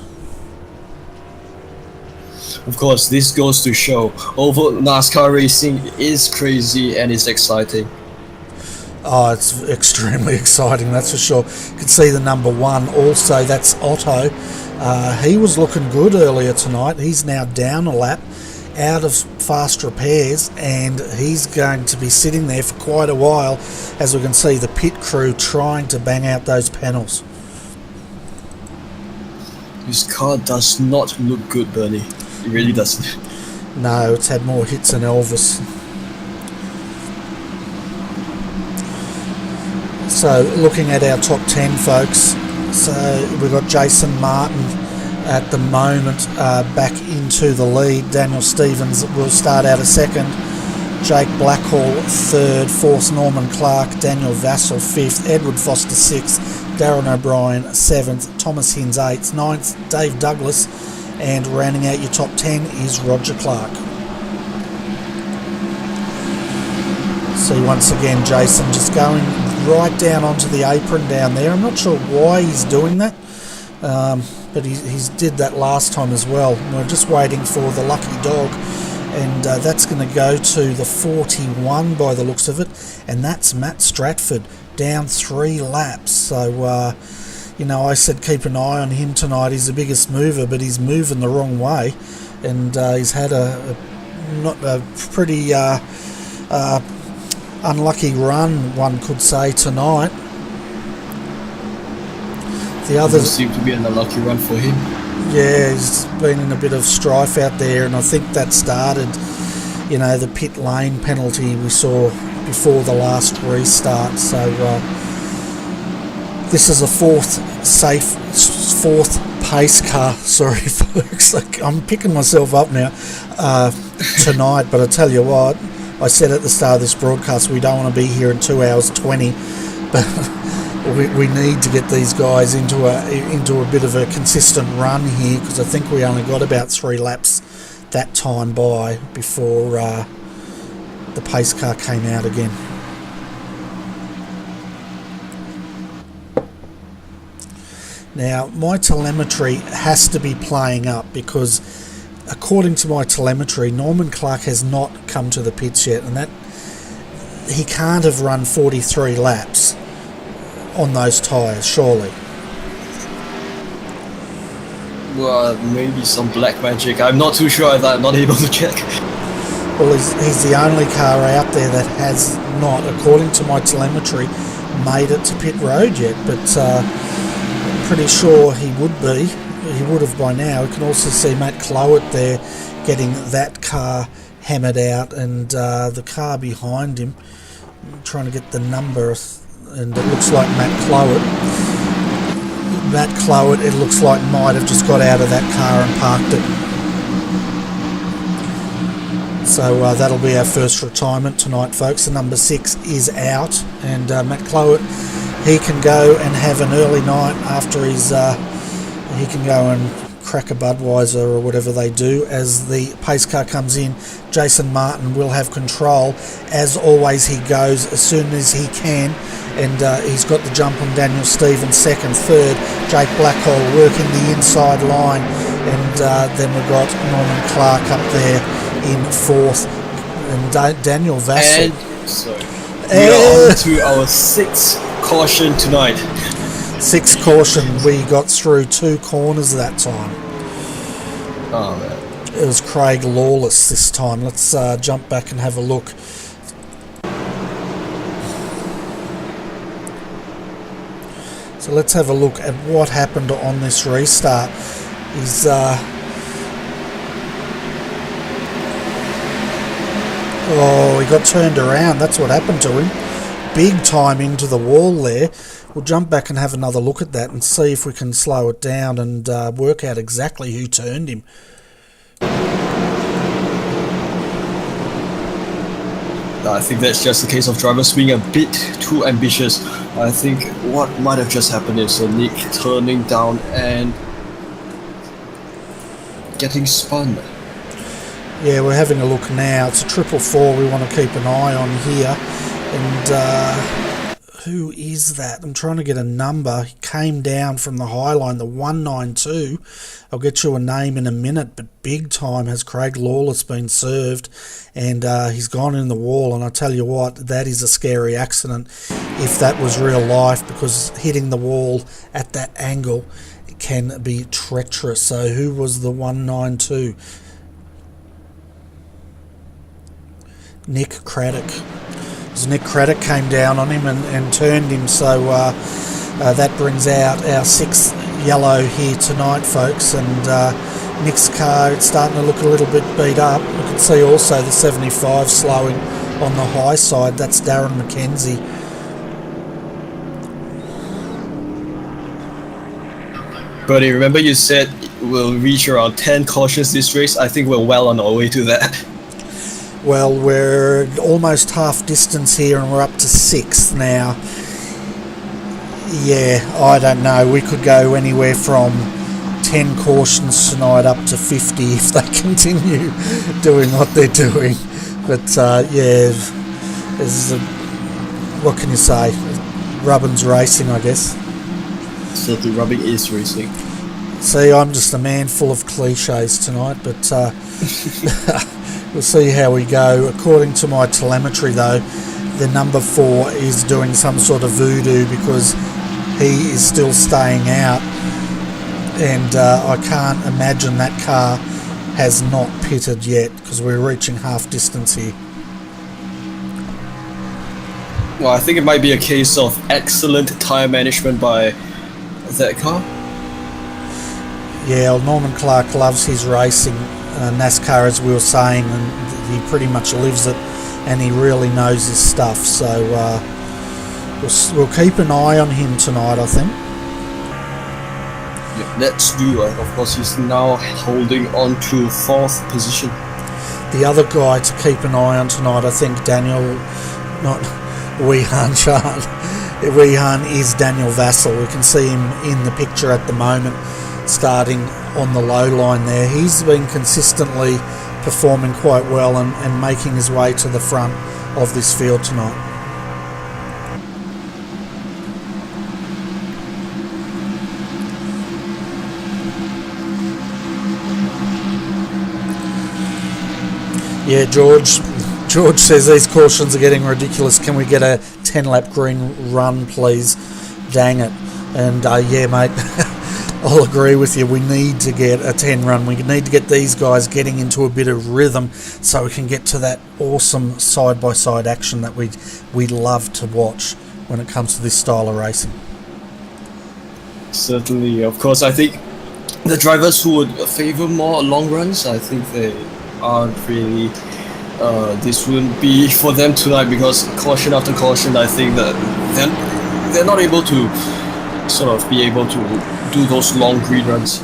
Speaker 2: Of course, this goes to show oval NASCAR racing is crazy and it's exciting.
Speaker 1: Oh, it's extremely exciting, that's for sure. You can see the number 1 also, that's Otto. He was looking good earlier tonight. He's now down a lap, out of fast repairs, and he's going to be sitting there for quite a while, as we can see the pit crew trying to bang out those panels.
Speaker 2: This car does not look good, Bernie. It really doesn't.
Speaker 1: No, it's had more hits than Elvis. So looking at our top 10, folks, so we've got Jason Martin at the moment back into the lead. Daniel Stevens will start out a second. Jake Blackhall third. Fourth, Norman Clark. Daniel Vassell fifth. Edward Foster sixth. Darren O'Brien 7th. Thomas Hinz 8th. 9th, Dave Douglas. And rounding out your top 10 is Roger Clark. See once again Jason just going right down onto the apron down there. I'm not sure why he's doing that, but he did that last time as well. We're just waiting for the lucky dog, and that's going to go to the 41 by the looks of it, and that's Matt Stratford down 3 laps. So I said keep an eye on him tonight. He's the biggest mover, but he's moving the wrong way, and he's had a pretty unlucky run, one could say, tonight. The others
Speaker 2: seem to be an unlucky run for him.
Speaker 1: Yeah, he's been in a bit of strife out there, and I think that started, the pit lane penalty we saw before the last restart. So this is a fourth pace car. Sorry, folks. I'm picking myself up now tonight, but I tell you what, I said at the start of this broadcast we don't want to be here in 2 hours 20, but we need to get these guys into a bit of a consistent run here, because I think we only got about 3 laps that time by before the pace car came out again. Now, my telemetry has to be playing up because according to my telemetry, Norman Clark has not come to the pits yet, and that he can't have run 43 laps on those tyres, surely.
Speaker 2: Well, maybe some black magic. I'm not too sure of that. I'm not able to check.
Speaker 1: Well, he's the only car out there that has not, according to my telemetry, made it to pit road yet, but I'm pretty sure he would be. He would have by now. We can also see Matt Clowett there getting that car hammered out, and the car behind him, I'm trying to get the number, and it looks like Matt Clowett, it looks like might have just got out of that car and parked it. So that'll be our first retirement tonight, folks. The number 6 is out, and Matt Clowett, he can go and have an early night after he's he can go and crack a Budweiser or whatever they do as the pace car comes in. Jason Martin will have control. As always, he goes as soon as he can, and he's got the jump on Daniel Stevens, second. Third, Jake Blackhole working the inside line, and then we've got Norman Clark up there in fourth, and Daniel Vassell.
Speaker 2: And so we are on to our 6th caution tonight.
Speaker 1: 6th caution. We got through 2 corners that time.
Speaker 2: Oh man.
Speaker 1: It was Craig Lawless this time. Let's jump back and have a look. So let's have a look at what happened on this restart. He's oh, he got turned around. That's what happened to him. Big time into the wall there. We'll jump back and have another look at that and see if we can slow it down and work out exactly who turned him.
Speaker 2: I think that's just a case of drivers being a bit too ambitious. I think what might have just happened is Nick turning down and getting spun.
Speaker 1: Yeah, we're having a look now. It's a 444 we want to keep an eye on here. And who is that? I'm trying to get a number. He came down from the high line, the 192. I'll get you a name in a minute, but big time has Craig Lawless been served, and he's gone in the wall. And I tell you what, that is a scary accident if that was real life, because hitting the wall at that angle can be treacherous. So who was the 192? Nick Craddock. Nick Craddock came down on him and turned him, so that brings out our 6th yellow here tonight, folks, and Nick's car, it's starting to look a little bit beat up. You can see also the 75 slowing on the high side. That's Darren McKenzie.
Speaker 2: Bernie, remember you said we'll reach around 10 cautions this race? I think we're well on our way to that.
Speaker 1: Well, we're almost half distance here and we're up to 6th now. Yeah, I don't know. We could go anywhere from 10 cautions tonight up to 50 if they continue doing what they're doing. But yeah, what can you say? Rubbin's racing, I guess.
Speaker 2: Certainly, rubbing is racing.
Speaker 1: See, I'm just a man full of cliches tonight, but we'll see how we go. According to my telemetry, though, the number 4 is doing some sort of voodoo because he is still staying out, and I can't imagine that car has not pitted yet because we're reaching half distance here.
Speaker 2: Well, I think it might be a case of excellent tyre management by that car.
Speaker 1: Yeah, well, Norman Clark loves his racing, NASCAR, as we were saying, and he pretty much lives it, and he really knows his stuff. So we'll keep an eye on him tonight, I think.
Speaker 2: Yeah, let's do it. Of course, he's now holding on to 4th position.
Speaker 1: The other guy to keep an eye on tonight, I think, not Weehan Chan. Weehan is Daniel Vassell. We can see him in the picture at the moment, starting on the low line there. He's been consistently performing quite well and making his way to the front of this field tonight. Yeah, George says these cautions are getting ridiculous. Can we get a 10-lap green run, please? Dang it. And yeah, mate, I'll agree with you. We need to get a 10 run. We need to get these guys getting into a bit of rhythm so we can get to that awesome side-by-side action that we love to watch when it comes to this style of racing.
Speaker 2: Certainly, of course. I think the drivers who would favour more long runs, I think they aren't really. This wouldn't be for them tonight because caution after caution, I think that they're not able to sort of be able to do those long green runs.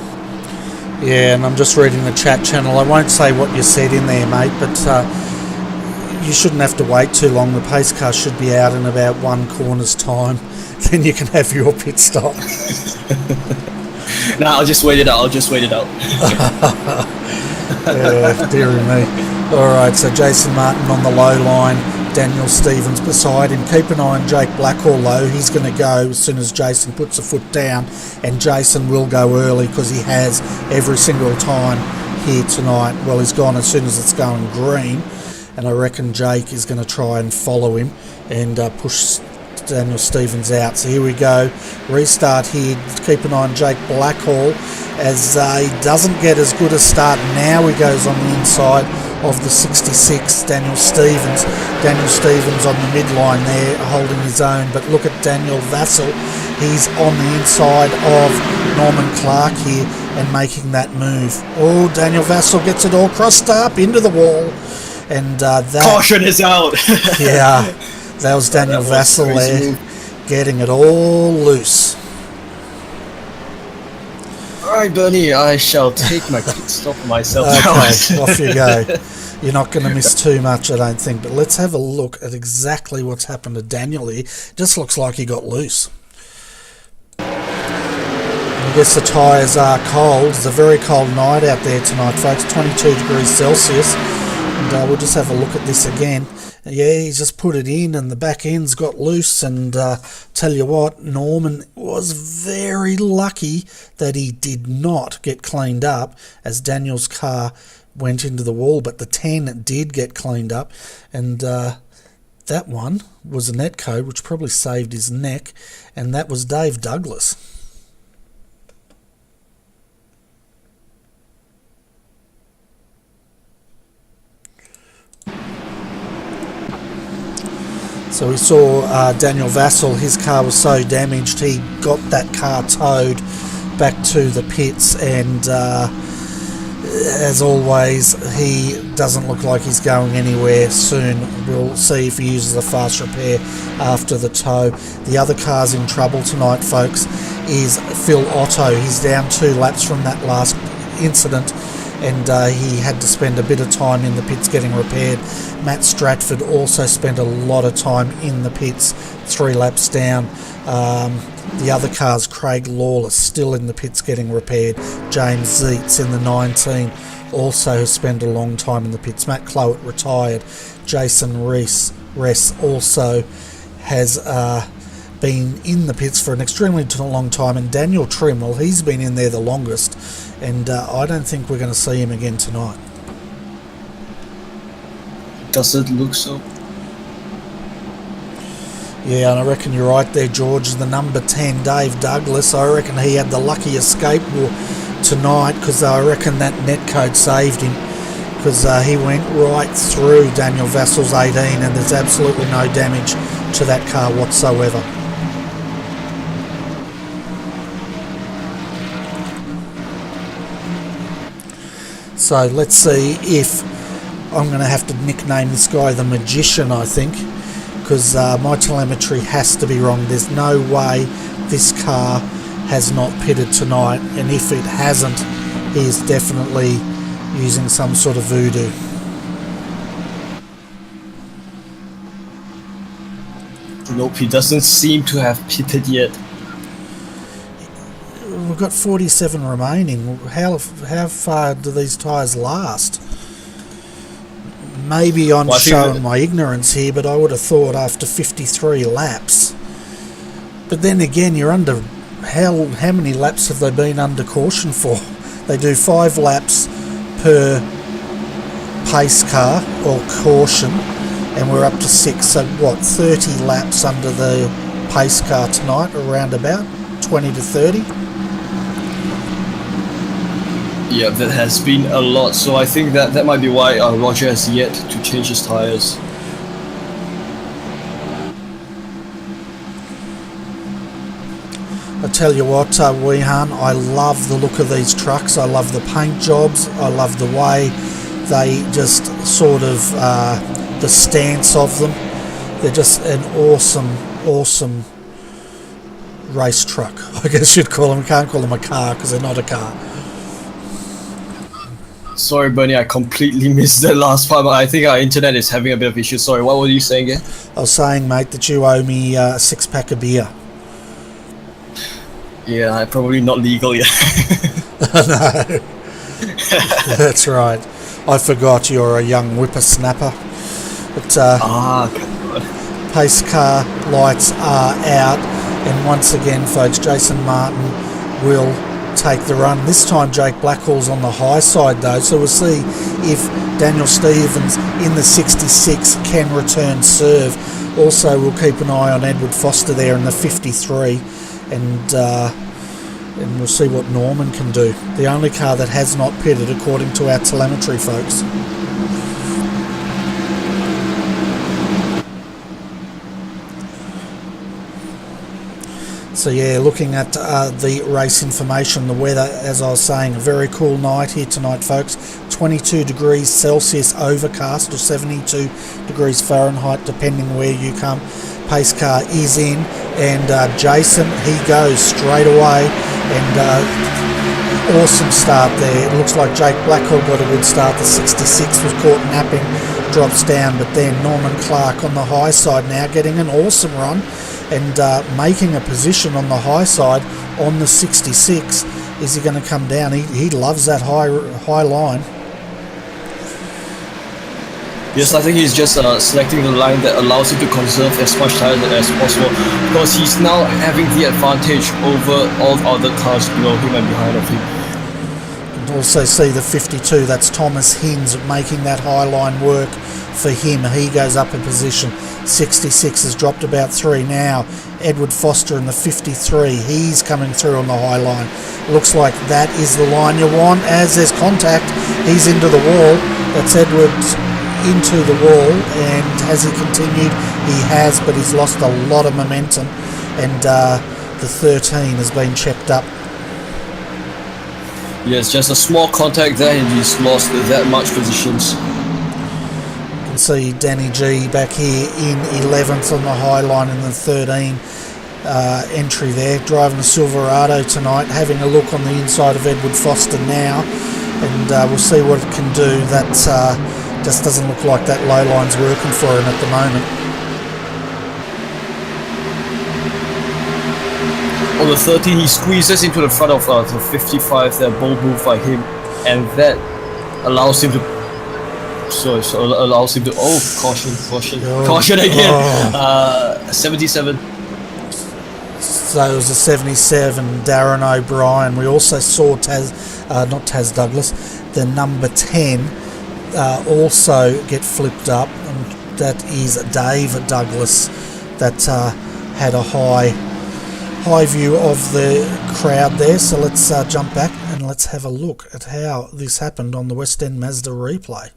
Speaker 1: Yeah, and I'm just reading the chat channel. I won't say what you said in there, mate, but you shouldn't have to wait too long. The pace car should be out in about 1 corner's time. Then you can have your pit stop.
Speaker 2: Nah, I'll just wait it out.
Speaker 1: Yeah, dearie me. Alright, so Jason Martin on the low line, Daniel Stevens beside him. Keep an eye on Jake Blackhall though. He's going to go as soon as Jason puts a foot down, and Jason will go early because he has every single time here tonight. Well, he's gone as soon as it's going green, and I reckon Jake is going to try and follow him and push Daniel Stevens out. So here we go, restart here. Keep an eye on Jake Blackhall as he doesn't get as good a start now. He goes on the inside of the 66, Daniel Stevens on the midline there holding his own, but look at Daniel Vassell. He's on the inside of Norman Clark here and making that move. Oh, Daniel Vassell gets it all crossed up into the wall, and that
Speaker 2: caution is out.
Speaker 1: Yeah, that was Daniel Vassell there getting it all loose.
Speaker 2: Alright, Bernie, I shall take my pit stop myself.
Speaker 1: Okay, off you go. You're not going to miss too much, I don't think. But let's have a look at exactly what's happened to Daniel here. Just looks like he got loose. I guess the tyres are cold. It's a very cold night out there tonight, folks. 22 degrees Celsius. And we'll just have a look at this again. Yeah, he's just put it in and the back end's got loose, and tell you what, Norman was very lucky that he did not get cleaned up as Daniel's car went into the wall, but the 10 did get cleaned up, and that one was a net code which probably saved his neck, and that was Dave Douglas. So we saw Daniel Vassell, his car was so damaged, he got that car towed back to the pits, and as always, he doesn't look like he's going anywhere soon. We'll see if he uses a fast repair after the tow. The other car's in trouble tonight, folks, is Phil Otto. He's down 2 laps from that last incident, and he had to spend a bit of time in the pits getting repaired. Matt Stratford also spent a lot of time in the pits, 3 laps down. The other car's Craig Lawless still in the pits getting repaired. James Zeitz in the 19 also has spent a long time in the pits. Matt Clowett retired. Jason Rees also has been in the pits for an extremely long time, and Daniel Trim, well, he's been in there the longest, and I don't think we're going to see him again tonight.
Speaker 2: Does it look so?
Speaker 1: Yeah, and I reckon you're right there, George. The number 10, Dave Douglas, I reckon he had the lucky escape tonight, because I reckon that net code saved him, because he went right through Daniel Vassell's 18, and there's absolutely no damage to that car whatsoever. So let's see if I'm going to have to nickname this guy the Magician, I think, because my telemetry has to be wrong. There's no way this car has not pitted tonight, and if it hasn't, he is definitely using some sort of voodoo.
Speaker 2: Nope, he doesn't seem to have pitted yet.
Speaker 1: We've got 47 remaining. How far do these tyres last? Maybe I'm showing my ignorance here, but I would have thought after 53 laps. But then again, you're under... How many laps have they been under caution for? They do 5 laps per pace car or caution, and we're up to 6. So what, 30 laps under the pace car tonight, around about 20 to 30.
Speaker 2: Yeah, that has been a lot. So I think that might be why Roger has yet to change his tires.
Speaker 1: I tell you what, Weehan, I love the look of these trucks. I love the paint jobs. I love the way they just sort of, the stance of them. They're just an awesome race truck, I guess you'd call them. You can't call them a car because they're not a car.
Speaker 2: Sorry, Bernie, I completely missed the last part, but I think our internet is having a bit of issues. Sorry, what were you saying again?
Speaker 1: I was saying, mate, that you owe me a 6-pack of beer.
Speaker 2: Yeah, probably not legal yet.
Speaker 1: No. That's right. I forgot you're a young whippersnapper. But pace car lights are out, and once again, folks, Jason Martin will take the run. This time Jake Blackhall's on the high side though, so we'll see if Daniel Stevens in the 66 can return serve. Also, we'll keep an eye on Edward Foster there in the 53, and we'll see what Norman can do. The only car that has not pitted according to our telemetry, folks. So yeah, looking at the race information, the weather, as I was saying, a very cool night here tonight, folks. 22 degrees Celsius overcast, or 72 degrees Fahrenheit, depending where you come. Pace car is in, and Jason, he goes straight away, and awesome start there. It looks like Jake Blackhall got a good start. The 66 was caught napping, drops down, but then Norman Clark on the high side now getting an awesome run, and making a position on the high side on the 66. Is he going to come down? He loves that high line.
Speaker 2: Yes, I think he's just selecting the line that allows him to conserve as much tires as possible, because he's now having the advantage over all other cars below him and behind of him.
Speaker 1: And also see the 52, that's Thomas Hinds making that high line work for him. He goes up in position. 66 has dropped about 3 now. Edward Foster in the 53, he's coming through on the high line. Looks like that is the line you want. As there's contact, he's into the wall. That's Edwards into the wall, and has he continued? He has, but he's lost a lot of momentum, and the 13 has been checked up.
Speaker 2: Yes, just a small contact there, and he's lost that much positions.
Speaker 1: You can see Danny G back here in 11th on the high line in the 13 entry there, driving a Silverado tonight, having a look on the inside of Edward Foster now, and we'll see what it can do. That just doesn't look like that low line's working for him at the moment.
Speaker 2: On the 13, he squeezes into the front of the 55. That bold move by him, and that allows him to. Allows him to. Oh, caution again. 77.
Speaker 1: So it was a 77, Darren O'Brien. We also saw not Taz Douglas, the number 10. Also get flipped up, and that is Dave Douglas, that had a high view of the crowd there. So let's jump back and let's have a look at how this happened on the West End Mazda replay.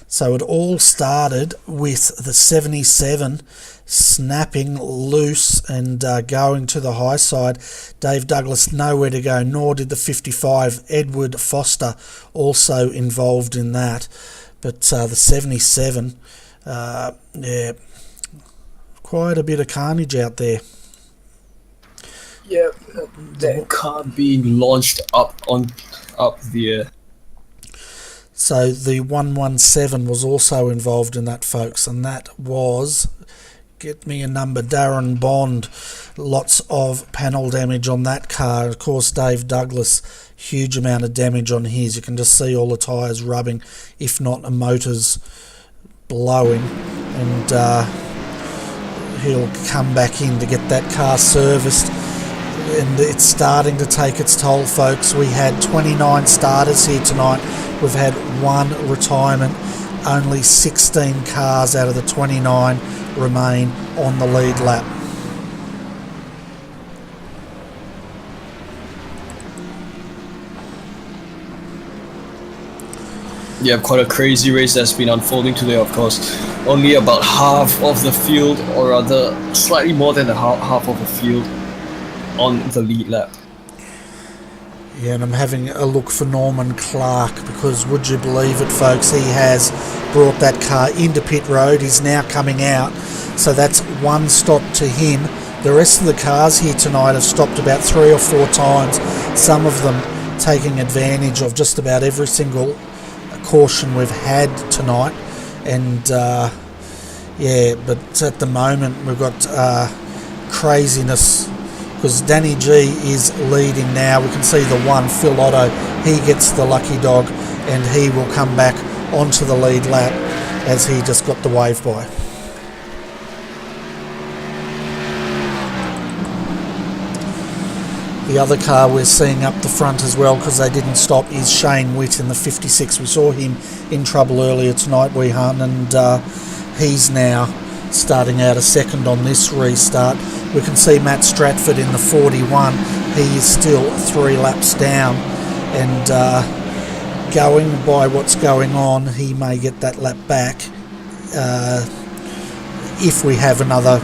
Speaker 1: So it all started with the 77 snapping loose and going to the high side. Dave Douglas nowhere to go, nor did the 55. Edward Foster also involved in that. But the 77, yeah, quite a bit of carnage out there.
Speaker 2: Yeah, that car being launched up the air.
Speaker 1: So the 117 was also involved in that, folks, and that was, get me a number, Darren Bond. Lots of panel damage on that car. Of course, Dave Douglas, huge amount of damage on his. You can just see all the tyres rubbing, if not the motors blowing, and he'll come back in to get that car serviced. and it's starting to take its toll, folks. We had 29 starters here tonight. We've had one retirement. Only 16 cars out of the 29 remain on the lead lap.
Speaker 2: Yeah, quite a crazy race that's been unfolding today, of course. Only about half of the field, or rather slightly more than the half of the field on the lead lap.
Speaker 1: Yeah, and I'm having a look for Norman Clark, because would you believe it, folks, he has brought that car into pit road. He's now coming out, so that's one stop to him. The rest of the cars here tonight have stopped about 3 or 4 times, some of them taking advantage of just about every single caution we've had tonight. And yeah, but at the moment we've got craziness, because Danny G is leading now. We can see the one, Phil Otto, he gets the lucky dog, and he will come back onto the lead lap as he just got the wave by. The other car we're seeing up the front as well, because they didn't stop, is Shane Witt in the 56. We saw him in trouble earlier tonight, Weehan, and he's now starting out a second on this restart. We can see Matt Stratford in the 41. He is still 3 laps down, and going by what's going on, he may get that lap back if we have another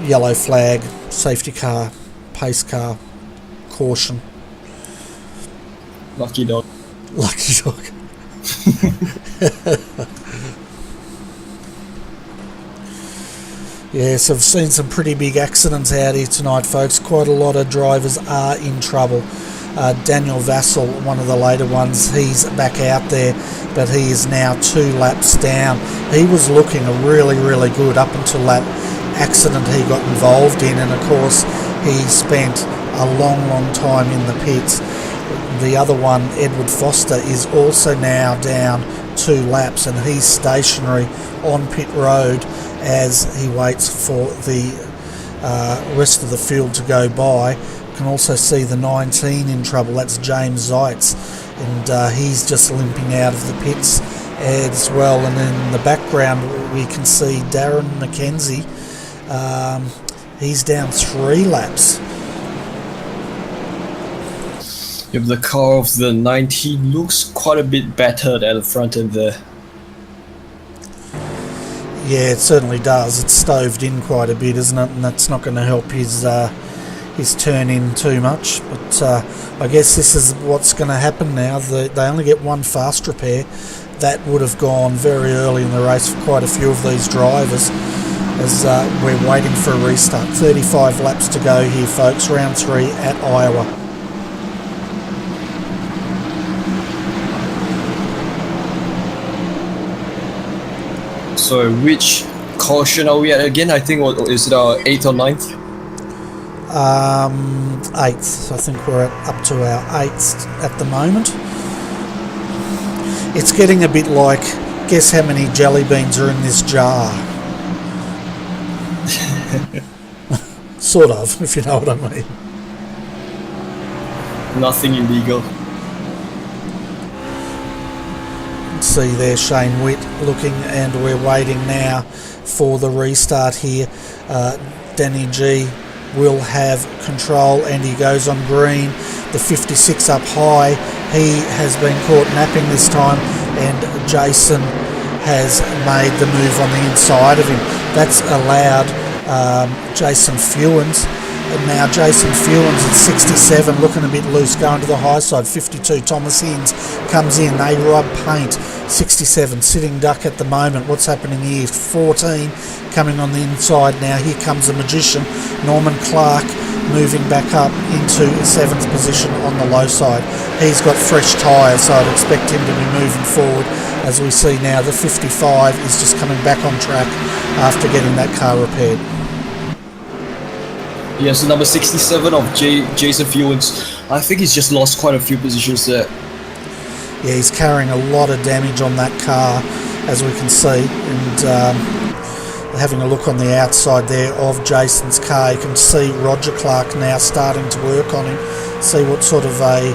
Speaker 1: yellow flag, safety car, pace car, caution.
Speaker 2: Lucky dog.
Speaker 1: Lucky dog. Yes, I've seen some pretty big accidents out here tonight, folks. Quite a lot of drivers are in trouble. Daniel Vassell, one of the later ones, he's back out there, but he is now 2 laps down. He was looking really, really good up until that accident he got involved in, and of course he spent a long time in the pits. The other one, Edward Foster, is also now down 2 laps, and he's stationary on pit road as he waits for the rest of the field to go by. You can also see the 19 in trouble. That's James Zeitz, and he's just limping out of the pits as well. And in the background we can see Darren McKenzie. He's down 3 laps.
Speaker 2: If the car of the 19 looks quite a bit better at the front end there.
Speaker 1: Yeah, it certainly does. It's stoved in quite a bit, isn't it? And that's not going to help his turn in too much. But I guess this is what's going to happen now. They only get 1 fast repair. That would have gone very early in the race for quite a few of these drivers, as we're waiting for a restart. 35 laps to go here, folks. Round 3 at Iowa.
Speaker 2: So which caution are we at again? I think, what is it, our 8th or 9th?
Speaker 1: 8th. I think we're up to our 8th at the moment. It's getting a bit like, guess how many jelly beans are in this jar? Sort of, if you know what I mean.
Speaker 2: Nothing illegal.
Speaker 1: See there Shane Witt looking, and we're waiting now for the restart here. Danny G will have control, and he goes on green. The 56 up high. He has been caught napping this time, and Jason has made the move on the inside of him. That's allowed Jason Fewens. And now Jason Fewens at 67, looking a bit loose, going to the high side. 52, Thomas Innes comes in. They rub paint. 67, sitting duck at the moment. What's happening here? 14 coming on the inside now. Here comes the magician, Norman Clark, moving back up into 7th position on the low side. He's got fresh tyres, so I'd expect him to be moving forward. As we see now, the 55 is just coming back on track after getting that car repaired.
Speaker 2: Yes, number 67 of Jason Fewens. I think he's just lost quite a few positions there.
Speaker 1: Yeah, he's carrying a lot of damage on that car, as we can see, and having a look on the outside there of Jason's car. You can see Roger Clark now starting to work on him, see what sort of a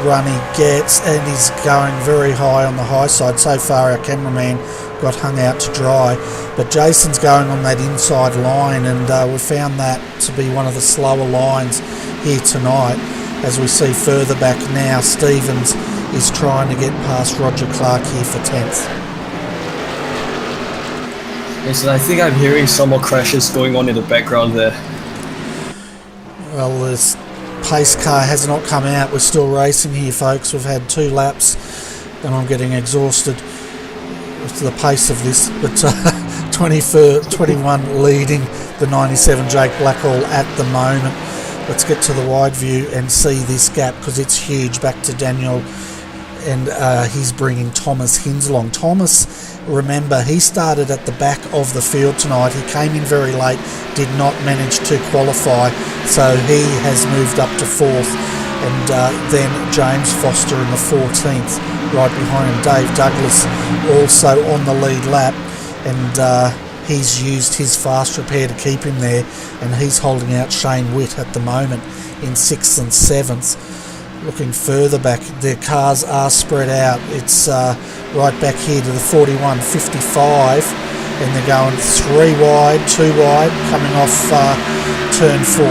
Speaker 1: run he gets, and he's going very high on the high side. So far our cameraman got hung out to dry, but Jason's going on that inside line, and we found that to be one of the slower lines here tonight. As we see further back now, Stevens is trying to get past Roger Clark here for 10th.
Speaker 2: Yes, and I think I'm hearing some more crashes going on in the background there.
Speaker 1: Well, this pace car has not come out. We're still racing here, folks. We've had 2 laps and I'm getting exhausted with the pace of this, but 21 leading the 97 Jake Blackall at the moment. Let's get to the wide view and see this gap, because it's huge. Back to Daniel, and he's bringing Thomas Hinds along. Thomas, remember, he started at the back of the field tonight. He came in very late, did not manage to qualify, so he has moved up to 4th, and then James Foster in the 14th, right behind him. Dave Douglas also on the lead lap, and he's used his fast repair to keep him there, and he's holding out Shane Witt at the moment in 6th and 7th. Looking further back, their cars are spread out. It's right back here to the 41.55, and they're going 3 wide, 2 wide, coming off turn 4.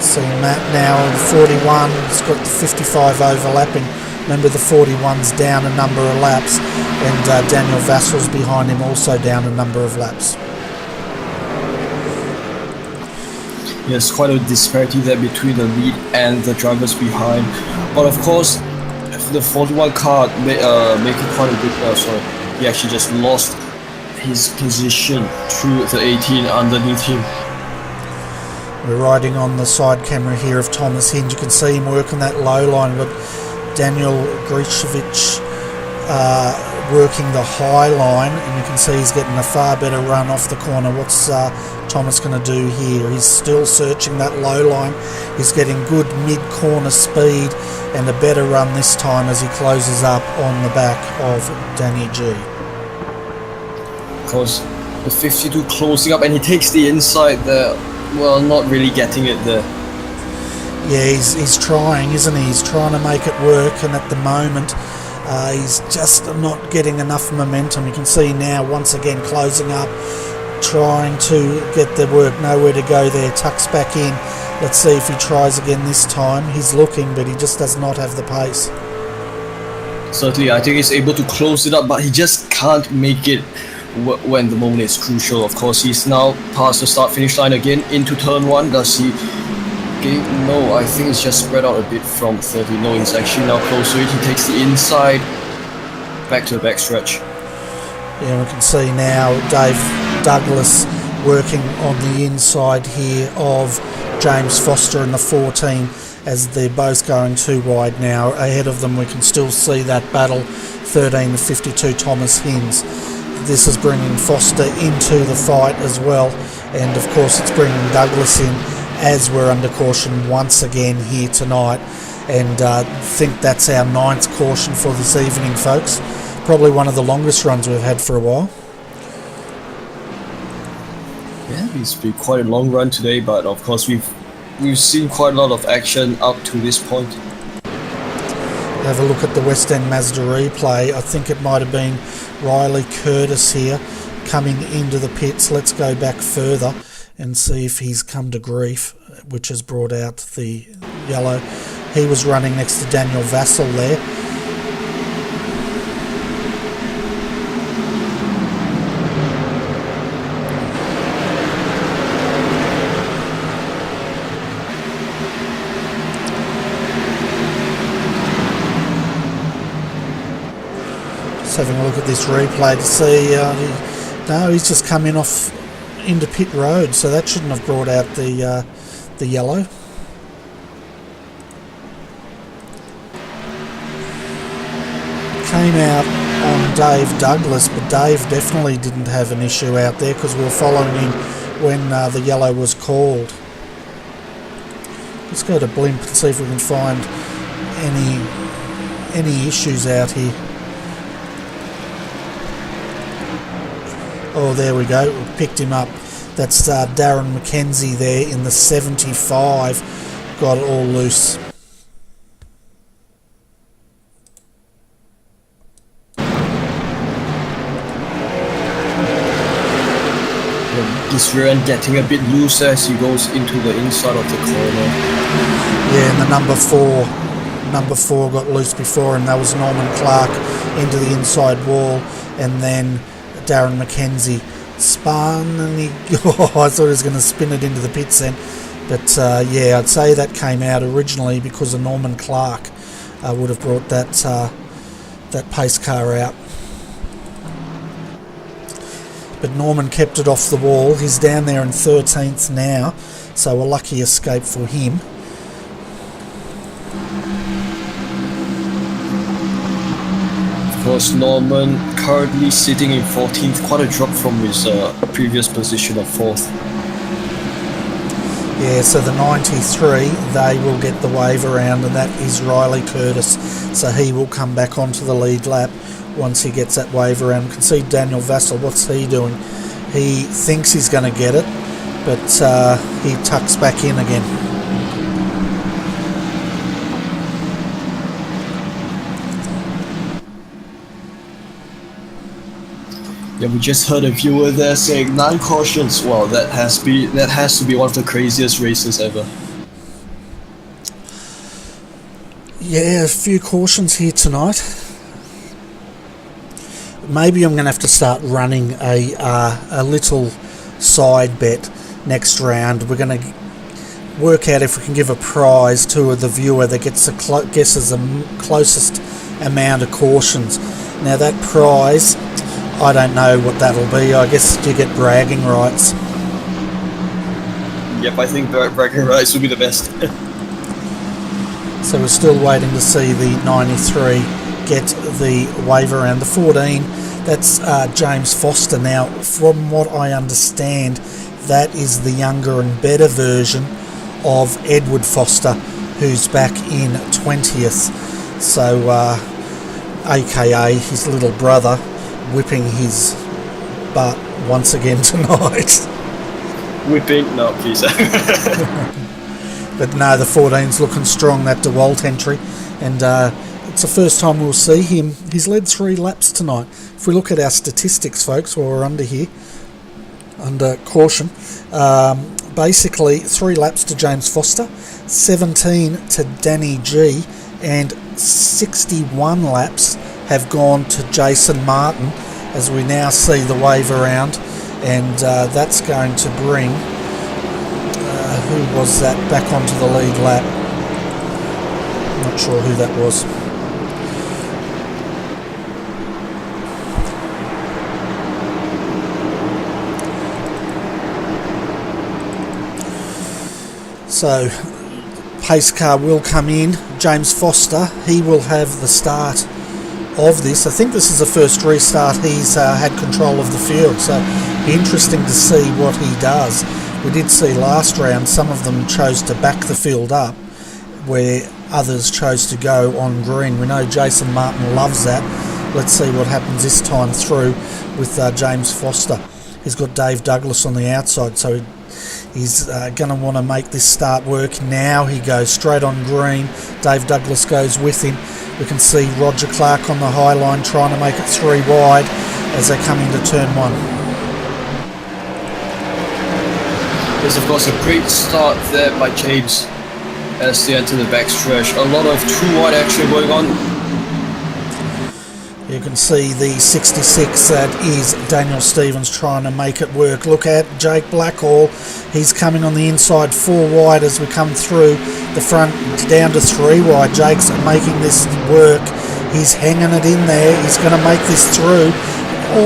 Speaker 1: See Matt now in 41, he's got the 55 overlapping. Remember, the 41's down a number of laps, and Daniel Vassal's behind him, also down a number of laps.
Speaker 2: Yes, quite a disparity there between the lead and the drivers behind. But of course, the 41 car making quite a good he actually just lost his position through the 18 underneath him.
Speaker 1: We're riding on the side camera here of Thomas Hinds. You can see him working that low line, but Daniel Grichevich working the high line, and you can see he's getting a far better run off the corner. What's Thomas going to do here? He's still searching that low line. He's getting good mid-corner speed and a better run this time as he closes up on the back of Danny G.
Speaker 2: Of course, the 52 closing up, and he takes the inside there. Well, not really getting it there.
Speaker 1: Yeah, he's trying, isn't he? He's trying to make it work, and at the moment he's just not getting enough momentum. You can see now once again closing up, trying to get the work. Nowhere to go there. Tucks back in. Let's see if he tries again this time. He's looking, but he just does not have the pace.
Speaker 2: Certainly, I think he's able to close it up, but he just can't make it when the moment is crucial. Of course, he's now past the start-finish line again into turn 1. Does he? No, I think it's just spread out a bit from 30. No, he's actually now close to it. He takes the inside, back to the backstretch.
Speaker 1: Yeah, we can see now Dave Douglas working on the inside here of James Foster in the 14, as they're both going 2 wide now. Ahead of them we can still see that battle, 13 to 52 Thomas Hinds. This is bringing Foster into the fight as well, and of course it's bringing Douglas in as we're under caution once again here tonight, and I think that's our 9th caution for this evening, folks. Probably one of the longest runs we've had for a while.
Speaker 2: Yeah, it's been quite a long run today, but of course we've seen quite a lot of action up to this point.
Speaker 1: Have a look at the West End Mazda replay. I think it might have been Riley Curtis here coming into the pits. Let's go back further and see if he's come to grief, which has brought out the yellow. He was running next to Daniel Vassal there. Just having a look at this replay to see, no, he's just come in off into pit road, so that shouldn't have brought out the yellow. Came out on Dave Douglas, but Dave definitely didn't have an issue out there because we were following him when the yellow was called. Let's go to Blimp and see if we can find any issues out here. Oh, there we go. We picked him up. That's Darren McKenzie there in the 75. Got it all loose.
Speaker 2: This rear end getting a bit loose as he goes into the inside of the corner.
Speaker 1: Yeah, and the number four got loose before, and that was Norman Clark into the inside wall, and then Darren McKenzie spun, and I thought he was going to spin it into the pits then. But yeah, I'd say that came out originally because of Norman Clark would have brought that pace car out. But Norman kept it off the wall. He's down there in 13th now, so a lucky escape for him.
Speaker 2: Of course, Norman currently sitting in 14th, quite a drop from his previous position of 4th.
Speaker 1: Yeah, so the 93, they will get the wave around, and that is Riley Curtis. So he will come back onto the lead lap once he gets that wave around. You can see Daniel Vassell, what's he doing? He thinks he's going to get it, but he tucks back in again.
Speaker 2: Yeah, we just heard a viewer there saying 9 cautions. Wow, that has to be one of the craziest races ever.
Speaker 1: Yeah, a few cautions here tonight. Maybe I'm going to have to start running a little side bet next round. We're going to work out if we can give a prize to the viewer that gets guesses the closest amount of cautions. Now that prize, I don't know what that'll be. I guess you get bragging rights.
Speaker 2: Yep, I think bragging rights will be the best.
Speaker 1: So we're still waiting to see the 93 get the wave around. The 14, that's James Foster. Now, from what I understand, that is the younger and better version of Edward Foster, who's back in 20th. So, aka his little brother, whipping his butt once again tonight.
Speaker 2: Whipping? No, please.
Speaker 1: But no, the 14's looking strong, that DeWalt entry, and it's the first time we'll see him. He's led 3 laps tonight. If we look at our statistics, folks, while we're under caution, basically 3 laps to James Foster, 17 to Danny G, and 61 laps have gone to Jason Martin, as we now see the wave around, and that's going to bring who was that back onto the lead lap. I'm not sure who that was. So pace car will come in. James Foster, he will have the start of this. I think this is the first restart he's had control of the field, so be interesting to see what he does. We did see last round some of them chose to back the field up where others chose to go on green. We know Jason Martin loves that. Let's see what happens this time through with James Foster. He's got Dave Douglas on the outside, so he's going to want to make this start work. Now he goes straight on green. Dave Douglas goes with him. We can see Roger Clark on the high line trying to make it 3 wide as they come into turn 1.
Speaker 2: There's of course a great start there by James as they enter the backstretch. A lot of 2 wide action going on.
Speaker 1: You can see the 66, that is Daniel Stevens trying to make it work. Look at Jake Blackhall. He's coming on the inside 4 wide as we come through the front down to 3 wide. Jake's making this work. He's hanging it in there. He's going to make this through.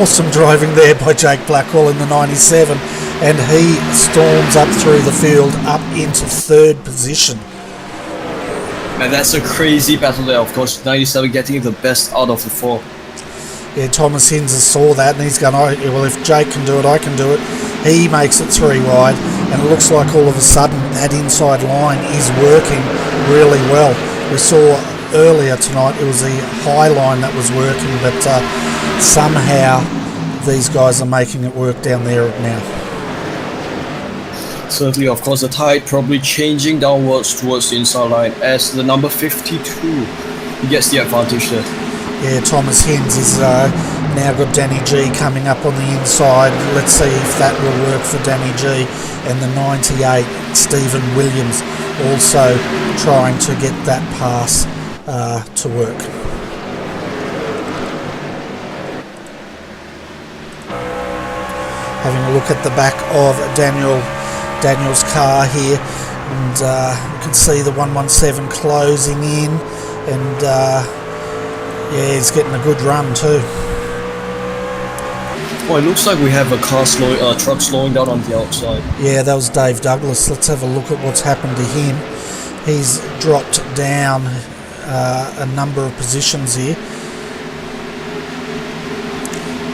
Speaker 1: Awesome driving there by Jake Blackwell in the 97, and he storms up through the field up into 3rd position.
Speaker 2: And that's a crazy battle there, of course. 97 getting the best out of the 4.
Speaker 1: Yeah, Thomas Hinzer saw that and he's going, oh, well, if Jake can do it, I can do it. He makes it 3 wide, and it looks like all of a sudden that inside line is working really well. We saw earlier tonight it was the high line that was working, but somehow these guys are making it work down there now.
Speaker 2: Certainly, of course, the tide probably changing downwards towards the inside line as the number 52 he gets the advantage there.
Speaker 1: Yeah, Thomas Hinds is now got Danny G coming up on the inside. Let's see if that will work for Danny G. And the 98, Stephen Williams, also trying to get that pass to work. Having a look at the back of Daniel's car here, and you can see the 117 closing in, and yeah, he's getting a good run too.
Speaker 2: Well, it looks like we have a truck slowing down on the outside.
Speaker 1: Yeah, that was Dave Douglas. Let's have a look at what's happened to him. He's dropped down a number of positions here.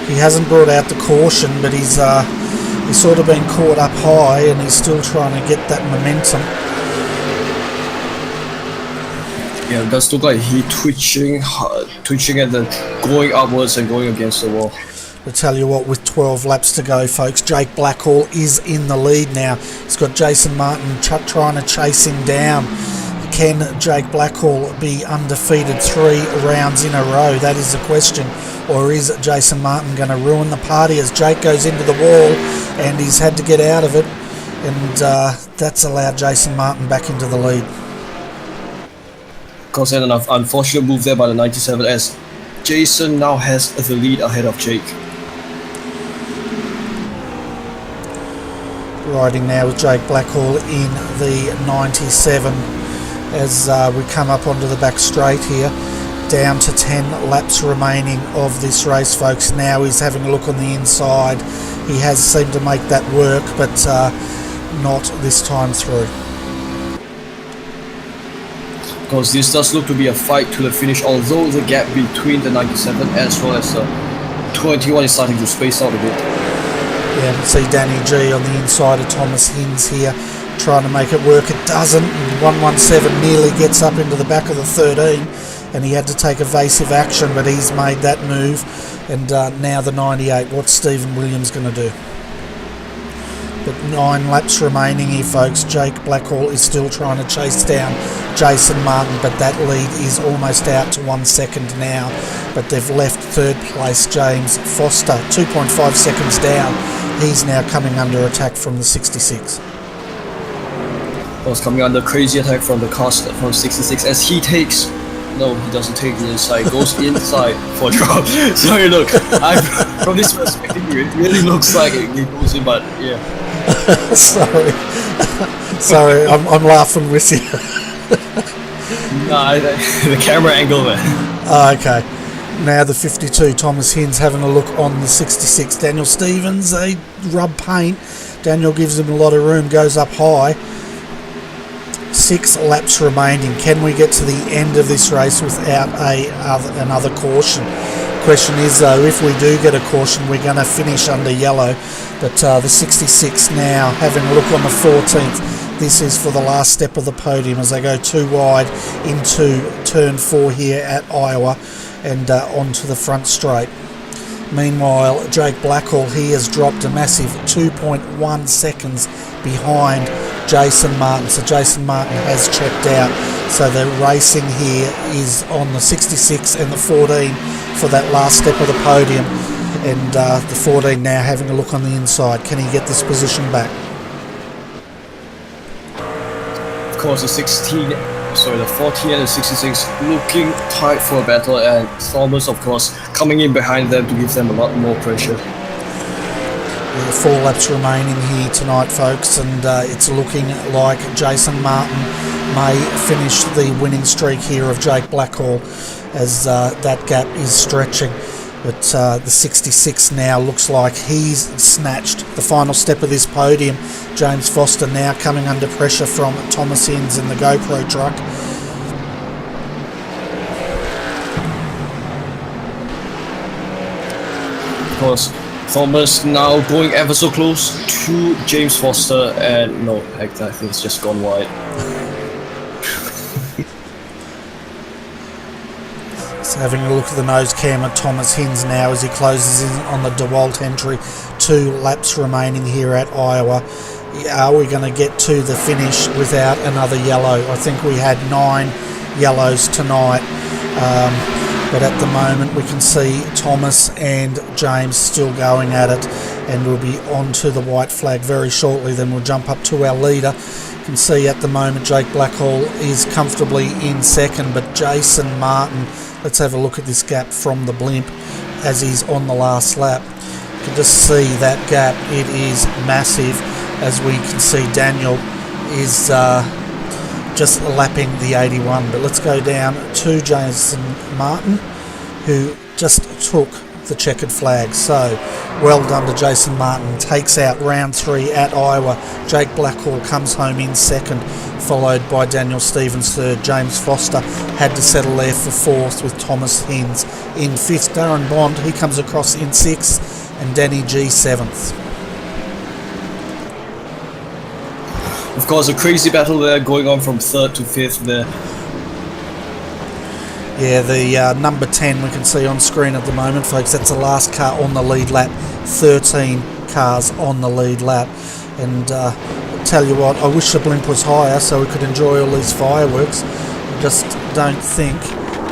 Speaker 1: He hasn't brought out the caution, but he's sort of been caught up high, and he's still trying to get that momentum.
Speaker 2: Yeah, it does look like he twitching and then going upwards and going against the wall.
Speaker 1: I tell you what, with 12 laps to go, folks, Jake Blackhall is in the lead now. He's got Jason Martin trying to chase him down. Can Jake Blackhall be undefeated 3 rounds in a row? That is the question. Or is Jason Martin going to ruin the party as Jake goes into the wall, and he's had to get out of it, and that's allowed Jason Martin back into the lead.
Speaker 2: Of course, and an unfortunate move there by the 97 as Jason now has the lead ahead of Jake.
Speaker 1: Riding now with Jake Blackhall in the 97 as we come up onto the back straight here. Down to 10 laps remaining of this race, folks. Now he's having a look on the inside. He has seemed to make that work, but not this time through.
Speaker 2: Because this does look to be a fight to the finish, although the gap between the 97 as well as the 21 is starting to space out a bit.
Speaker 1: Yeah, you can see Danny G on the inside of Thomas Hinds here, trying to make it work. It doesn't. 117 nearly gets up into the back of the 13, and he had to take evasive action, but he's made that move. And now the 98, what's Stephen Williams going to do? But 9 laps remaining here, folks. Jake Blackhall is still trying to chase down Jason Martin, but that lead is almost out to 1 second now. But they've left third place James Foster 2.5 seconds down. He's now coming under attack from the 66.
Speaker 2: Was coming under crazy attack from the cost from 66 as he takes. No, he doesn't take the inside. Goes inside for a drop. Sorry, look. From this perspective, it really looks like it goes in, but yeah.
Speaker 1: Sorry, I'm laughing with you.
Speaker 2: Nah, the camera angle, man.
Speaker 1: Oh, okay. Now the 52, Thomas Hinds having a look on the 66. Daniel Stevens, they rub paint. Daniel gives him a lot of room, goes up high. 6 laps remaining. Can we get to the end of this race without another caution? Question is though, if we do get a caution, we're going to finish under yellow. But the 66 now having a look on the 14th. This is for the last step of the podium as they go too wide into turn 4 here at Iowa and onto the front straight. Meanwhile, Jake Blackhall, he has dropped a massive 2.1 seconds behind Jason Martin. So Jason Martin has checked out. So the racing here is on the 66 and the 14 for that last step of the podium. And the 14 now having a look on the inside. Can he get this position back?
Speaker 2: Of course, the 14 and the 66 looking tight for a battle, and Thomas, of course, coming in behind them to give them a lot more pressure.
Speaker 1: 4 laps remaining here tonight, folks, and it's looking like Jason Martin may finish the winning streak here of Jake Blackhall as that gap is stretching. But the 66 now looks like he's snatched the final step of this podium. James Foster now coming under pressure from Thomas Hinds in the GoPro truck.
Speaker 2: Of course, Thomas now going ever so close to James Foster, and no, heck, I think it's just gone wide.
Speaker 1: So having a look at the nose cam at Thomas Hinds now as he closes in on the DeWalt entry. 2 laps remaining here at Iowa. Are we going to get to the finish without another yellow? I think we had 9 yellows tonight, but at the moment we can see Thomas and James still going at it, and we'll be on to the white flag very shortly. Then we'll jump up to our leader. You can see at the moment Jake Blackhall is comfortably in second, but Jason Martin, let's have a look at this gap from the blimp as he's on the last lap. You can just see that gap. It is massive. As we can see, Daniel is just lapping the 81. But let's go down to Jason Martin, who just took the checkered flag. So well done to Jason Martin. Takes out round 3 at Iowa. Jake Blackhall comes home in second, followed by Daniel Stevens third. James Foster had to settle there for 4th with Thomas Hinds in 5th. Darren Bond, he comes across in 6th, and Danny G 7th.
Speaker 2: Of course, a crazy battle there going on from 3rd to 5th there.
Speaker 1: Yeah, the number 10 we can see on screen at the moment, folks. That's the last car on the lead lap. 13 cars on the lead lap. And I'll tell you what, I wish the blimp was higher so we could enjoy all these fireworks. I just don't think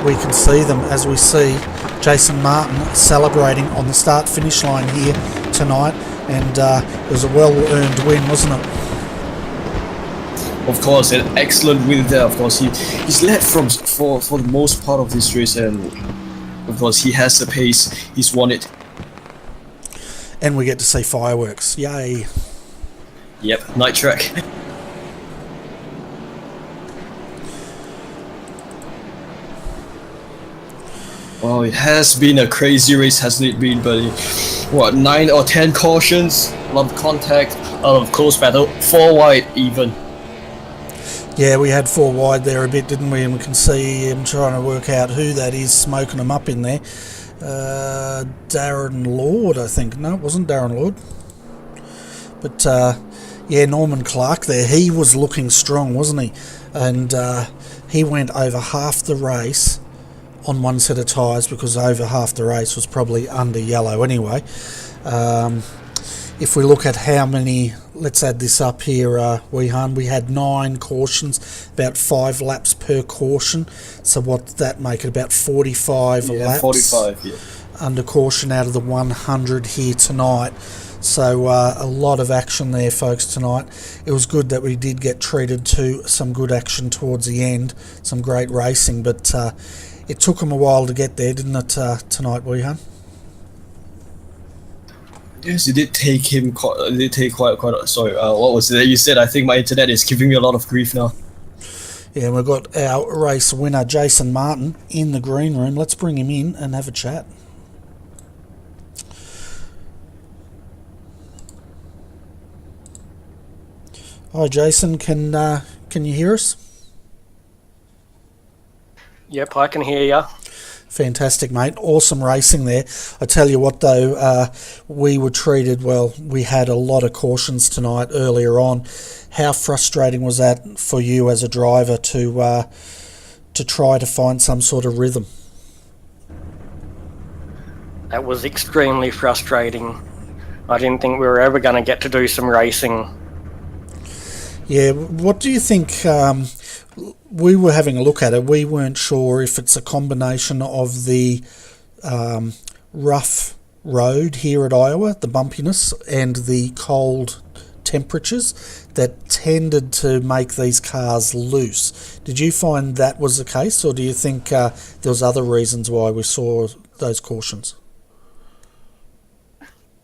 Speaker 1: we can see them, as we see Jason Martin celebrating on the start-finish line here tonight. And it was a well-earned win, wasn't it?
Speaker 2: Of course, an excellent win there. Of course, he's led for the most part of this race, and of course he has the pace. He's won it.
Speaker 1: And we get to see fireworks. Yay!
Speaker 2: Yep, night track. Well, it has been a crazy race, hasn't it been, buddy? What, 9 or 10 cautions, a lot of contact, a lot of close battle, 4 wide even.
Speaker 1: Yeah, we had 4 wide there a bit, didn't we? And we can see him trying to work out who that is smoking them up in there. Darren Lord, I think. No, it wasn't Darren Lord. But, yeah, Norman Clark there. He was looking strong, wasn't he? And he went over half the race on one set of tyres, because over half the race was probably under yellow anyway. If we look at how many, let's add this up here, Weehan, we had 9 cautions, about 5 laps per caution. So what did that make it? About 45 laps
Speaker 2: 45, yeah.
Speaker 1: under caution out of the 100 here tonight. So a lot of action there, folks, tonight. It was good that we did get treated to some good action towards the end, some great racing, but it took them a while to get there, didn't it, tonight, Weehan?
Speaker 2: Yes, it did take him quite. It did take quite. Sorry, what was it that you said? I think my internet is giving me a lot of grief now.
Speaker 1: Yeah, we've got our race winner, Jason Martin, in the green room. Let's bring him in and have a chat. Hi, Jason. Can you hear us?
Speaker 3: Yep, I can hear you.
Speaker 1: Fantastic, mate. Awesome racing there. I tell you what, though, we were treated well. We had a lot of cautions tonight earlier on. How frustrating was that for you as a driver to try to find some sort of rhythm?
Speaker 3: That was extremely frustrating. I didn't think we were ever going to get to do some racing.
Speaker 1: Yeah, what do you think? We were having a look at it. We weren't sure if it's a combination of the rough road here at Iowa, the bumpiness, and the cold temperatures that tended to make these cars loose. Did you find that was the case, or do you think there was other reasons why we saw those cautions?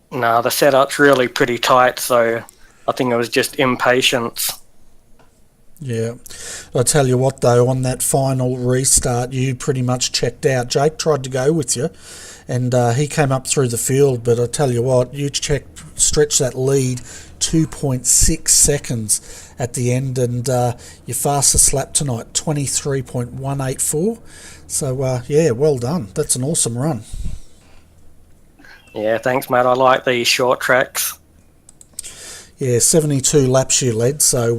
Speaker 3: No, the setup's really pretty tight, so I think it was just impatience.
Speaker 1: Yeah. I'll tell you what, though, on that final restart, you pretty much checked out. Jake tried to go with you, and he came up through the field, but I tell you what, you stretched that lead 2.6 seconds at the end, and your fastest lap tonight, 23.184. So, yeah, well done. That's an awesome run.
Speaker 3: Yeah, thanks, mate. I like these short tracks.
Speaker 1: Yeah, 72 laps you led, so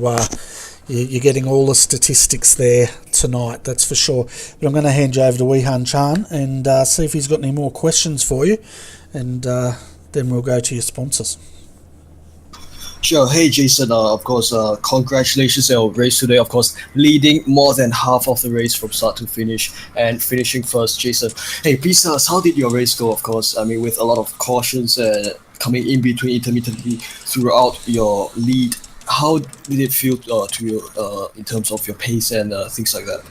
Speaker 1: you're getting all the statistics there tonight, that's for sure. But I'm going to hand you over to Weehan Chan and see if he's got any more questions for you, and then we'll go to your sponsors.
Speaker 2: Sure. Hey, Jason. Of course, congratulations on your race today. Of course, leading more than half of the race from start to finish and finishing first, Jason. Hey, please tell us, how did your race go? Of course, I mean, with a lot of cautions coming in between intermittently throughout your lead. How did it feel to you in terms of your pace and things like that?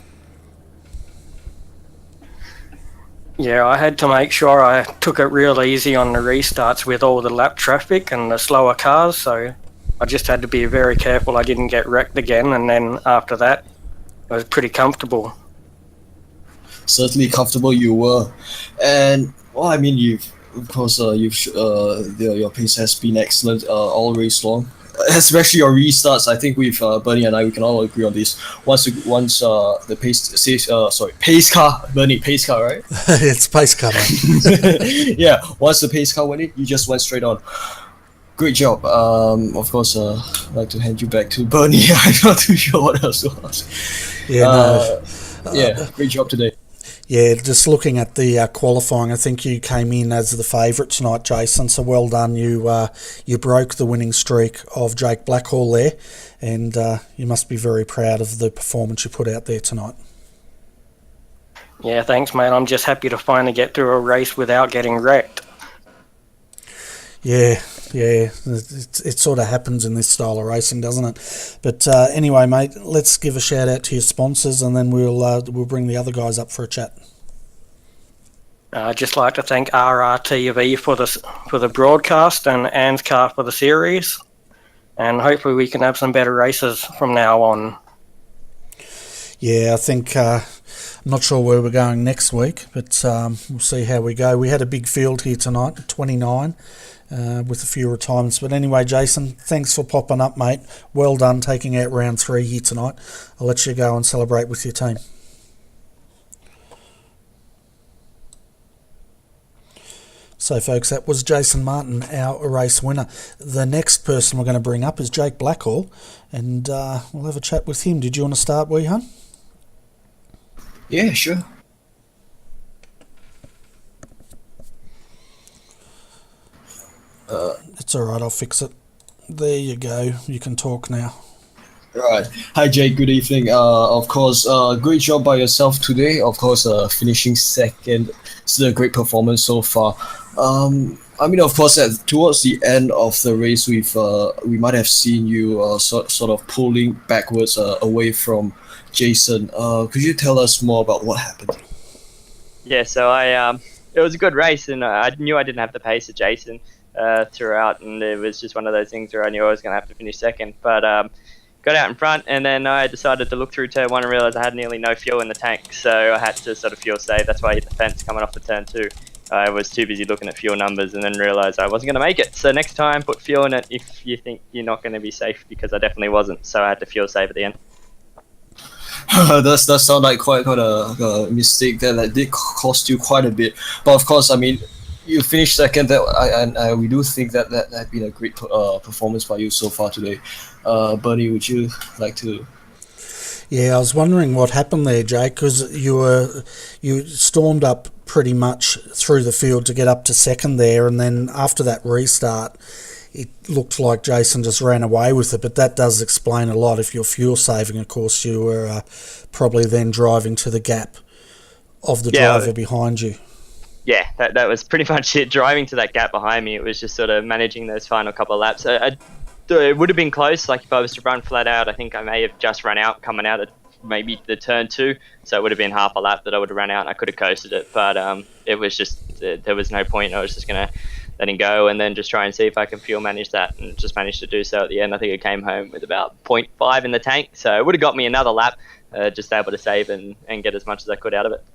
Speaker 3: Yeah, I had to make sure I took it real easy on the restarts with all the lap traffic and the slower cars, so I just had to be very careful I didn't get wrecked again, and then after that, I was pretty comfortable.
Speaker 2: Certainly comfortable you were. And, well, I mean, your pace has been excellent all race long. Especially your restarts, I think with Bernie and I, we can all agree on this. Once the pace car, Bernie, pace car, right?
Speaker 1: It's pace car.
Speaker 2: Yeah, once the pace car went in, you just went straight on. Great job. Of course, I'd like to hand you back to Bernie. I'm not too sure what else to ask. Yeah, great job today.
Speaker 1: Yeah, just looking at the qualifying, I think you came in as the favourite tonight, Jason, so well done. You broke the winning streak of Jake Blackhall there, and you must be very proud of the performance you put out there tonight.
Speaker 3: Yeah, thanks, mate. I'm just happy to finally get through a race without getting wrecked.
Speaker 1: Yeah, it sort of happens in this style of racing, doesn't it? But anyway, mate, let's give a shout out to your sponsors, and then we'll bring the other guys up for a chat.
Speaker 3: I'd just like to thank RRTV for the broadcast and ANZCAR for the series, and hopefully we can have some better races from now on. Yeah,
Speaker 1: I think I'm not sure where we're going next week, but we'll see how we go. We had a big field here tonight, 29. With a few retirements. But anyway, Jason, thanks for popping up, mate. Well done taking out round 3 here tonight. I'll let you go and celebrate with your team. So, folks, that was Jason Martin, our race winner. The next person we're going to bring up is Jake Blackhall, and we'll have a chat with him. Did you want to start, Weehan?
Speaker 2: Yeah, sure.
Speaker 1: It's alright, I'll fix it. There you go, you can talk now.
Speaker 2: Right. Hi, Jake, good evening. Of course, great job by yourself today. Of course, finishing second. It's a great performance so far. I mean, of course, towards the end of the race, we might have seen you sort of pulling backwards away from Jason. Could you tell us more about what happened?
Speaker 4: Yeah, so it was a good race, and I knew I didn't have the pace of Jason throughout, and it was just one of those things where I knew I was going to have to finish second. But got out in front, and then I decided to look through turn 1 and realised I had nearly no fuel in the tank, so I had to sort of fuel save. That's why I hit the fence coming off the turn 2. I was too busy looking at fuel numbers and then realised I wasn't going to make it. So next time, put fuel in it if you think you're not going to be safe, because I definitely wasn't, so I had to fuel save at the end.
Speaker 2: Does sound like quite a mistake that did cost you quite a bit. But of course, I mean, you finished second. We do think that had been a great performance by you so far today. Bernie, would you like to?
Speaker 1: Yeah, I was wondering what happened there, Jake, because you stormed up pretty much through the field to get up to second there, and then after that restart, it looked like Jason just ran away with it. But that does explain a lot. If you're fuel saving, of course, you were probably then driving to the gap of the driver behind you.
Speaker 4: Yeah, that was pretty much it. Driving to that gap behind me, it was just sort of managing those final couple of laps. It would have been close. Like if I was to run flat out, I think I may have just run out coming out at maybe the turn 2. So it would have been half a lap that I would have run out, and I could have coasted it. But it was just there was no point. I was just gonna let him go and then just try and see if I can fuel manage that, and just managed to do so at the end. I think I came home with about 0.5 in the tank, so it would have got me another lap. Just able to save and get as much as I could out of it.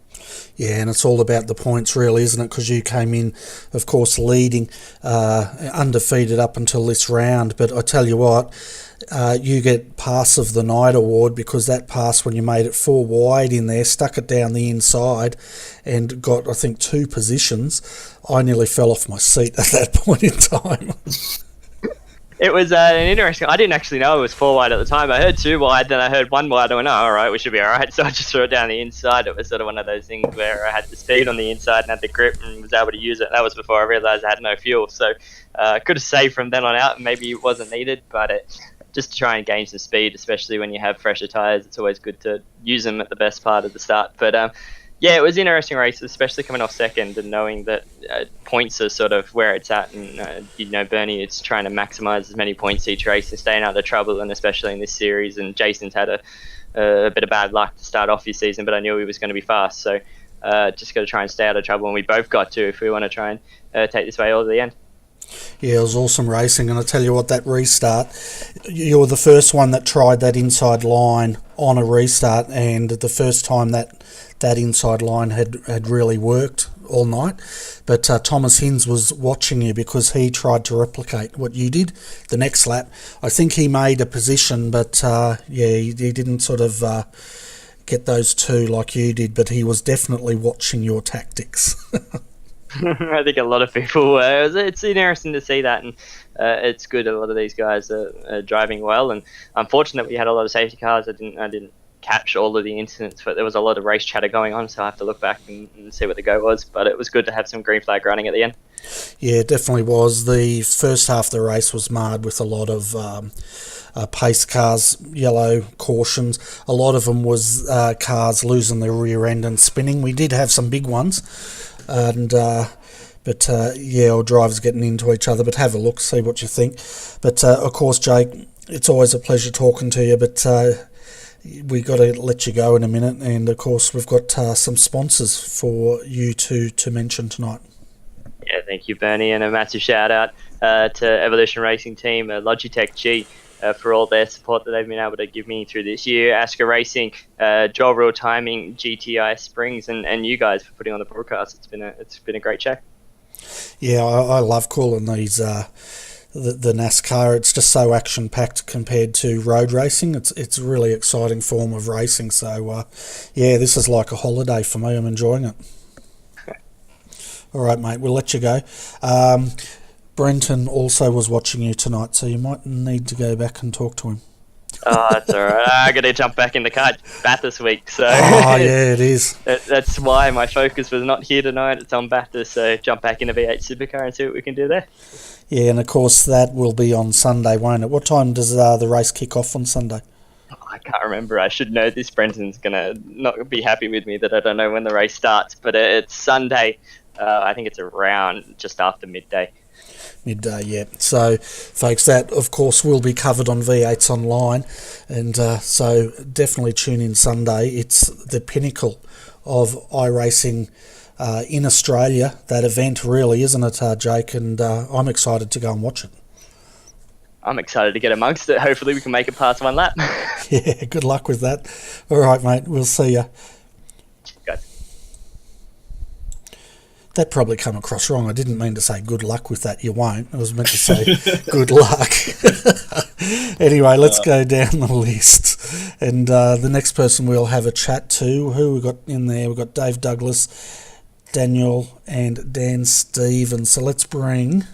Speaker 1: Yeah, and it's all about the points really, isn't it? Because you came in, of course, leading, undefeated up until this round. But I tell you what, you get Pass of the Night award, because that pass, when you made it 4 wide in there, stuck it down the inside and got, I think, 2 positions. I nearly fell off my seat at that point in time.
Speaker 4: It was an interesting. I didn't actually know it was 4 wide at the time. I heard 2 wide, then I heard 1 wide. I went, oh, all right, we should be all right. So I just threw it down the inside. It was sort of one of those things where I had the speed on the inside and had the grip and was able to use it. That was before I realised I had no fuel. So I could have saved from then on out. Maybe it wasn't needed, but just to try and gain some speed, especially when you have fresher tyres, it's always good to use them at the best part of the start. But yeah, it was an interesting race, especially coming off second and knowing that points are sort of where it's at. And, Bernie is trying to maximise as many points each race and staying out of trouble, and especially in this series. And Jason's had a bit of bad luck to start off his season, but I knew he was going to be fast. So just got to try and stay out of trouble, and we both got to if we want to try and take this way all to the end.
Speaker 1: Yeah, it was awesome racing, and I tell you what, that restart, you were the first one that tried that inside line on a restart, and the first time that inside line had really worked all night. But Thomas Hinds was watching you because he tried to replicate what you did the next lap. I think he made a position, but he didn't sort of get those 2 like you did, but he was definitely watching your tactics.
Speaker 4: I think a lot of people were. It's interesting to see that, and it's good a lot of these guys are driving well. And unfortunately, we had a lot of safety cars. I didn't catch all of the incidents, but there was a lot of race chatter going on, so I have to look back and see what the go was. But it was good to have some green flag running at the end.
Speaker 1: Yeah, it definitely was. The first half of the race was marred with a lot of pace cars, yellow cautions. A lot of them was cars losing their rear end and spinning. We did have some big ones, and or drivers getting into each other. But have a look, see what you think. But of course, Jake, it's always a pleasure talking to you, but we got to let you go in a minute, and of course we've got some sponsors for you to mention tonight.
Speaker 4: Yeah, thank you, Bernie, and a massive shout out to Evolution Racing Team, Logitech G, for all their support that they've been able to give me through this year. ANZCAR Racing, Joel Real Timing, GTI Springs, and you guys for putting on the broadcast. It's been a great show. Yeah,
Speaker 1: I love calling these the NASCAR. It's just so action packed compared to road racing. It's a really exciting form of racing. So this is like a holiday for me. I'm enjoying it. All right, mate, we'll let you go. Brenton also was watching you tonight, so you might need to go back and talk to him.
Speaker 4: Oh, that's all right. I got to jump back in the car. It's Bathurst week, so
Speaker 1: yeah, it is.
Speaker 4: That's why my focus was not here tonight. It's on Bathurst, so jump back in a V8 Supercar and see what we can do there.
Speaker 1: Yeah, and of course that will be on Sunday, won't it? What time does the race kick off on Sunday?
Speaker 4: I can't remember. I should know this. Brenton's gonna not be happy with me that I don't know when the race starts, but it's Sunday. I think it's around just after midday.
Speaker 1: Midday, yeah. So, folks, that, of course, will be covered on V8s Online, and so definitely tune in Sunday. It's the pinnacle of iRacing in Australia, that event, really, isn't it, Jake? And I'm excited to go and watch it.
Speaker 4: I'm excited to get amongst it. Hopefully we can make it past 1 lap.
Speaker 1: Yeah, good luck with that. All right, mate, we'll see you. That probably come across wrong. I didn't mean to say good luck with that. You won't. I was meant to say good luck. Anyway, let's go down the list. And the next person we'll have a chat to, who we got in there? We've got Dave Douglas, Daniel, and Dan Stevens. So let's bring...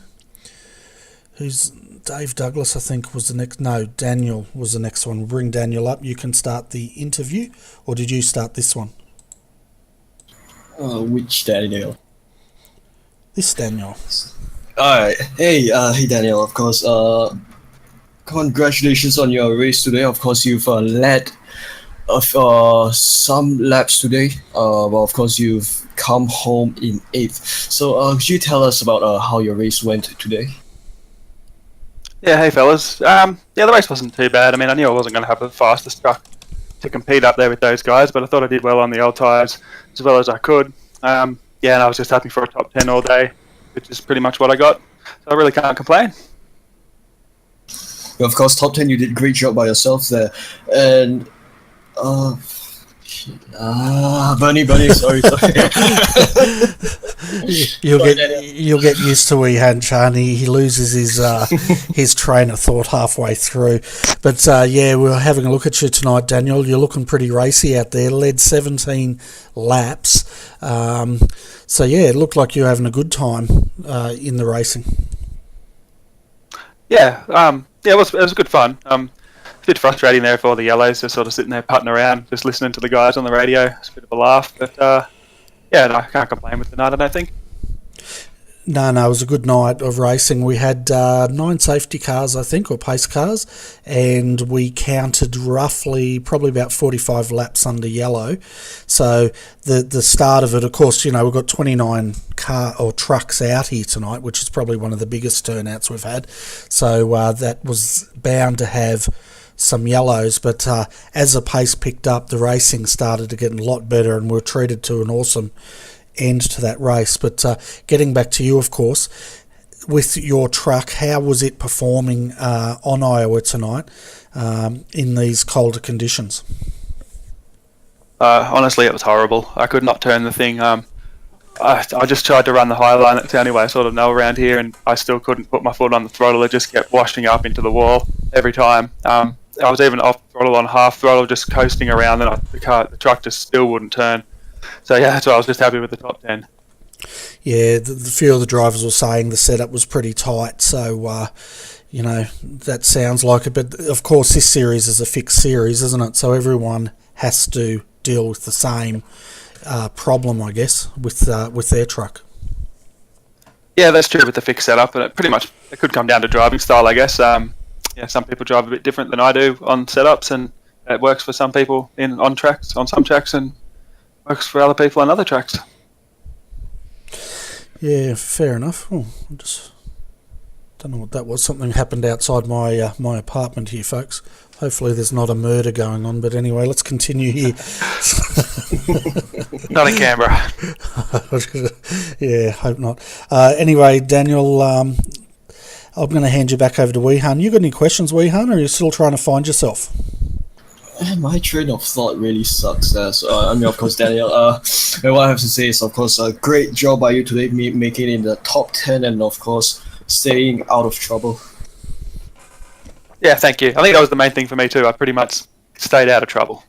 Speaker 1: Who's... Dave Douglas, I think, was the next... No, Daniel was the next one. We'll bring Daniel up. You can start the interview. Or did you start this one?
Speaker 2: Which Daniel?
Speaker 1: This Daniel.
Speaker 2: Alright, hey Daniel, of course, congratulations on your race today. Of course, you've led some laps today. Well, of course, you've come home in 8th. So, could you tell us about how your race went today?
Speaker 5: Yeah, hey fellas. The race wasn't too bad. I mean, I knew I wasn't going to have the fastest truck to compete up there with those guys, but I thought I did well on the old tyres as well as I could. And I was just happy for a top 10 all day, which is pretty much what I got. So I really can't complain.
Speaker 2: Well, of course, top 10, you did a great job by yourself there. And, Bernie, sorry.
Speaker 1: You'll get used to Wehan. He loses his train of thought halfway through. But we're having a look at you tonight, Daniel. You're looking pretty racy out there. Led 17 laps. It looked like you're having a good time in the racing.
Speaker 5: Yeah, it was good fun. It's a bit frustrating there for all the yellows, just sort of sitting there putting around, just listening to the guys on the radio. It's a bit of a laugh, but yeah, no, I can't complain with the night, I don't think.
Speaker 1: No, it was a good night of racing. We had 9 safety cars, I think, or pace cars, and we counted roughly probably about 45 laps under yellow. So the start of it, of course, we've got 29 car or trucks out here tonight, which is probably one of the biggest turnouts we've had. So that was bound to have some yellows, but as the pace picked up, the racing started to get a lot better, and we were treated to an awesome end to that race. But getting back to you, of course, with your truck, how was it performing on Iowa tonight in these colder conditions?
Speaker 5: Honestly, it was horrible. I could not turn the thing. I just tried to run the high line. It's the only way I sort of know around here, and I still couldn't put my foot on the throttle. It just kept washing up into the wall every time. I was even off throttle on half throttle, just coasting around, and the truck just still wouldn't turn. So yeah, that's why I was just happy with the top 10.
Speaker 1: Yeah, the few of the drivers were saying the setup was pretty tight, so that sounds like it. But of course, this series is a fixed series, isn't it? So everyone has to deal with the same problem, I guess, with their truck.
Speaker 5: Yeah, that's true with the fixed setup, and it could come down to driving style, I guess. Some people drive a bit different than I do on setups, and it works for some people on some tracks, and works for other people on other tracks.
Speaker 1: Yeah, fair enough. I just don't know what that was. Something happened outside my my apartment here, folks. Hopefully there's not a murder going on, but anyway, let's continue here.
Speaker 5: Not in Canberra.
Speaker 1: Yeah, hope not. Anyway, Daniel, I'm going to hand you back over to Weehan. You got any questions, Weehan, or are you still trying to find yourself?
Speaker 2: My train of thought really sucks there. So, of course, Daniel, and what I have to say is, of course, a great job by you today, making it in the top 10 and, of course, staying out of trouble.
Speaker 5: Yeah, thank you. I think that was the main thing for me too. I pretty much stayed out of trouble.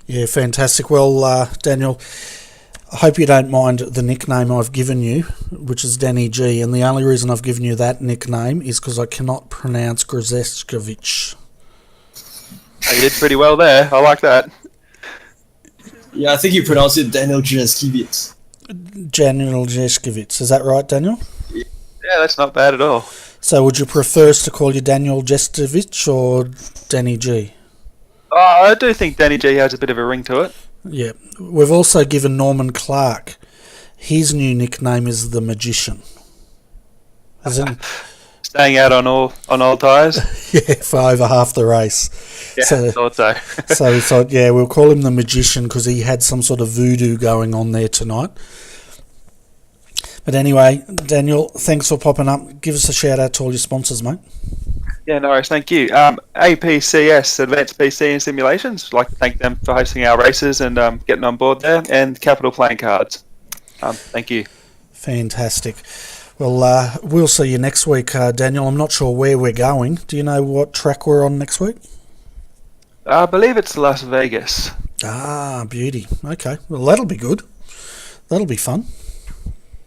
Speaker 1: Yeah, fantastic. Well, Daniel, I hope you don't mind the nickname I've given you, which is Danny G, and the only reason I've given you that nickname is because I cannot pronounce Grzeskovic.
Speaker 5: Oh, you did pretty well there. I like that.
Speaker 2: Yeah, I think you pronounce it Daniel Grzeskovic.
Speaker 1: Daniel Grzeskovic, is that right, Daniel?
Speaker 5: Yeah, that's not bad at all.
Speaker 1: So would you prefer us to call you Daniel Grzeskovic or Danny G?
Speaker 5: I do think Danny G has a bit of a ring to it. Yeah.
Speaker 1: We've also given Norman Clark, his new nickname is the Magician.
Speaker 5: Staying out on all tyres?
Speaker 1: Yeah, for over half the race.
Speaker 5: Yeah, I thought so.
Speaker 1: So we thought, yeah, we'll call him the Magician because he had some sort of voodoo going on there tonight. But anyway, Daniel, thanks for popping up. Give us a shout out to all your sponsors, mate.
Speaker 5: Yeah, no worries, thank you. APCS, Advanced PC and Simulations, I'd like to thank them for hosting our races and getting on board there, and Capital Playing Cards. Thank you.
Speaker 1: Fantastic. Well, we'll see you next week, Daniel. I'm not sure where we're going. Do you know what track we're on next week?
Speaker 5: I believe it's Las Vegas.
Speaker 1: Ah, beauty. Okay, well, that'll be good. That'll be fun.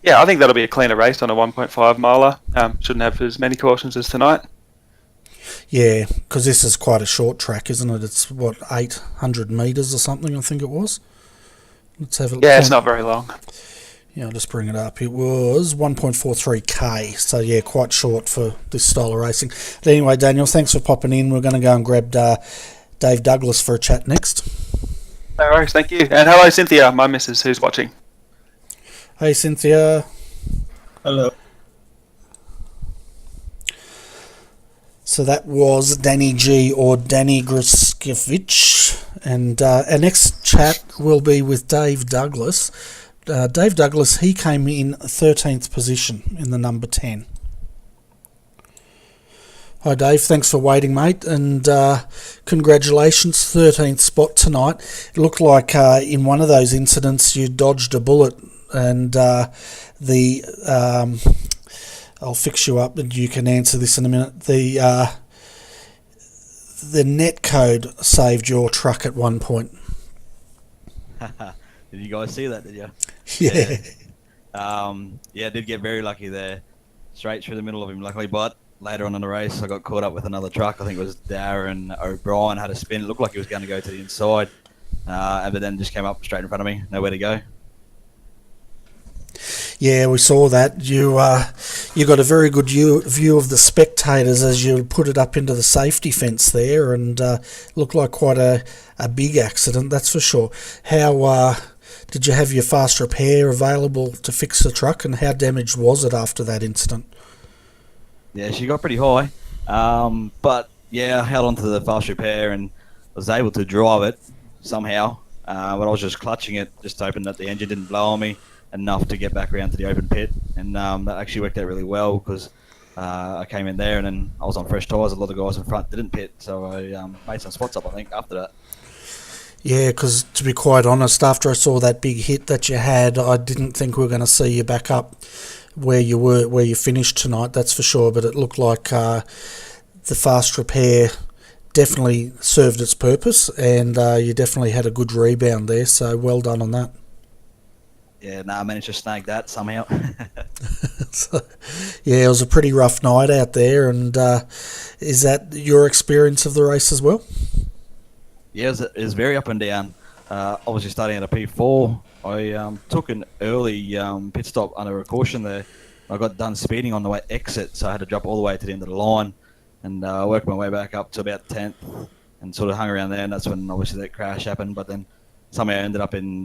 Speaker 5: Yeah, I think that'll be a cleaner race on a 1.5 miler. Shouldn't have as many cautions as tonight.
Speaker 1: Yeah, because this is quite a short track, isn't it? It's, 800 metres or something, I think it was. Let's have a look.
Speaker 5: Yeah, it's not very long.
Speaker 1: Yeah, I'll just bring it up. It was 1.43k, so yeah, quite short for this style of racing. But anyway, Daniel, thanks for popping in. We're going to go and grab Dave Douglas for a chat next.
Speaker 5: No worries, thank you. And hello, Cynthia, my missus, who's watching.
Speaker 1: Hey, Cynthia.
Speaker 2: Hello.
Speaker 1: So that was Danny G or Danny Grzeskovic, and our next chat will be with Dave Douglas. Dave Douglas, he came in 13th position in the number 10. Hi Dave, thanks for waiting, mate, and congratulations, 13th spot tonight. It looked like in one of those incidents you dodged a bullet, and I'll fix you up and you can answer this in a minute. The net code saved your truck at one point.
Speaker 6: Did you guys see that, did you?
Speaker 1: Yeah.
Speaker 6: Yeah, I did get very lucky there, straight through the middle of him, luckily. But later on in the race, I got caught up with another truck. I think it was Darren O'Brien had a spin. It looked like he was going to go to the inside, but then just came up straight in front of me, nowhere to go.
Speaker 1: Yeah, we saw that. You got a very good view of the spectators as you put it up into the safety fence there, and looked like quite a big accident, that's for sure. How did you have your fast repair available to fix the truck, and how damaged was it after that incident?
Speaker 6: Yeah, she got pretty high, but yeah, I held on to the fast repair and was able to drive it somehow. But I was just clutching it, just hoping that the engine didn't blow on me enough to get back around to the open pit, and that actually worked out really well because I came in there and then I was on fresh tyres. A lot of guys in front didn't pit, so I made some spots up, I think, after that.
Speaker 1: Yeah, because to be quite honest, after I saw that big hit that you had, I didn't think we were going to see you back up where you finished tonight, that's for sure. But it looked like the fast repair definitely served its purpose, and you definitely had a good rebound there, so well done on that.
Speaker 6: Yeah, I managed to snag that somehow.
Speaker 1: So, yeah, it was a pretty rough night out there, and is that your experience of the race as well?
Speaker 6: Yeah, it was very up and down. Obviously starting at a P4, I took an early pit stop under a caution there. I got done speeding on the way exit, so I had to drop all the way to the end of the line, and I worked my way back up to about 10th and sort of hung around there, and that's when obviously that crash happened. But then somehow I ended up in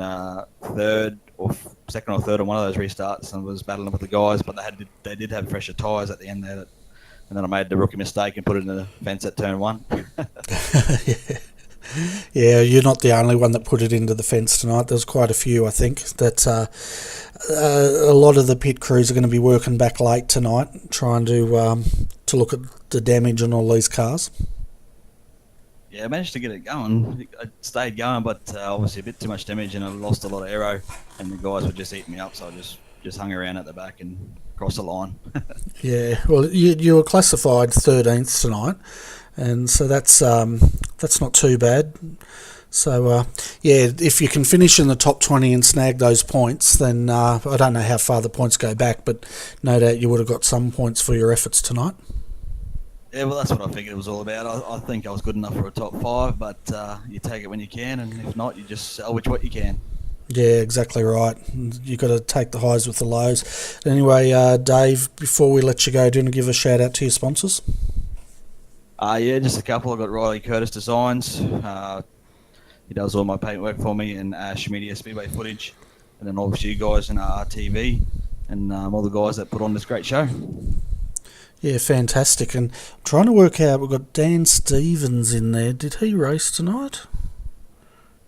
Speaker 6: second or third on one of those restarts and was battling with the guys, but they did have fresher tyres at the end there. And then I made the rookie mistake and put it in the fence at turn 1.
Speaker 1: Yeah, you're not the only one that put it into the fence tonight. There's quite a few, I think. That a lot of the pit crews are going to be working back late tonight, trying to look at the damage on all these cars.
Speaker 6: Yeah, I managed to get it going. I stayed going, but obviously a bit too much damage, and I lost a lot of aero, and the guys were just eating me up, so I just hung around at the back and crossed the line.
Speaker 1: Yeah, well, you were classified 13th tonight, and so that's not too bad. So, yeah, if you can finish in the top 20 and snag those points, then I don't know how far the points go back, but no doubt you would have got some points for your efforts tonight.
Speaker 6: Yeah, well, that's what I figured it was all about. I think I was good enough for a top 5, but you take it when you can, and if not, you just salvage what you can.
Speaker 1: Yeah, exactly right. You've got to take the highs with the lows. Anyway, Dave, before we let you go, do you want to give a shout out to your sponsors?
Speaker 6: Yeah, just a couple. I've got Riley Curtis Designs. He does all my paintwork for me, and Ash Media Speedway footage, and then obviously you guys in RRTV, and all the guys that put on this great show.
Speaker 1: Yeah, fantastic. And I'm trying to work out, we've got Dan Stevens in there. Did he race tonight?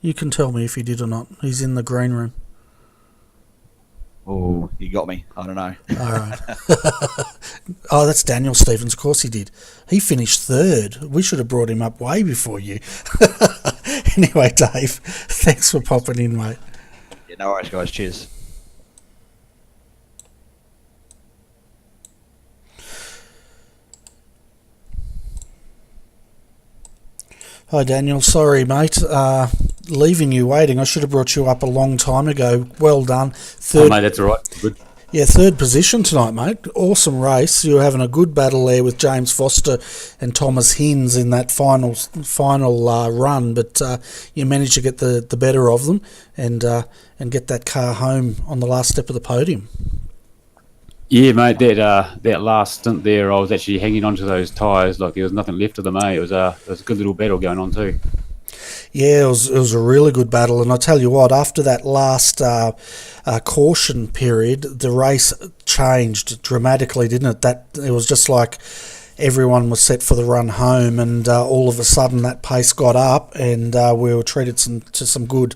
Speaker 1: You can tell me if he did or not. He's in the green room.
Speaker 6: Oh, you got me. I don't know.
Speaker 1: All right. Oh, that's Daniel Stevens. Of course he did. He finished 3rd. We should have brought him up way before you. Anyway, Dave, thanks for popping in, mate.
Speaker 6: Yeah, no worries, guys. Cheers.
Speaker 1: Hi, Daniel. Sorry, mate. Leaving you waiting. I should have brought you up a long time ago. Well done.
Speaker 7: Third, mate, that's all right. Good.
Speaker 1: Yeah, 3rd position tonight, mate. Awesome race. You were having a good battle there with James Foster and Thomas Hinz in that final run, but you managed to get the better of them and get that car home on the last step of the podium.
Speaker 7: Yeah, mate, that last stint there, I was actually hanging onto those tyres like there was nothing left of them, eh? It was a good little battle going on too.
Speaker 1: Yeah, it was a really good battle, and I tell you what, after that last caution period, the race changed dramatically, didn't it? It was just like everyone was set for the run home, and all of a sudden that pace got up, and we were treated to some good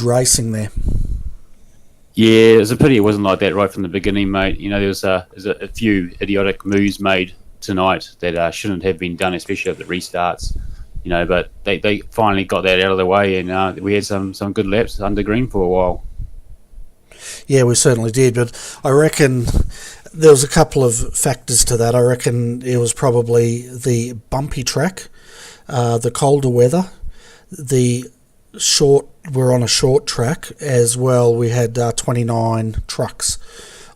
Speaker 1: racing there.
Speaker 7: Yeah, it was a pity it wasn't like that right from the beginning, mate. You know, there's a few idiotic moves made tonight that shouldn't have been done, especially at the restarts. You know, but they finally got that out of the way, and we had some good laps under green for a while. Yeah,
Speaker 1: we certainly did, but I reckon there was a couple of factors to that. I reckon it was probably the bumpy track, the colder weather, the we're on a short track as well. We had 29 trucks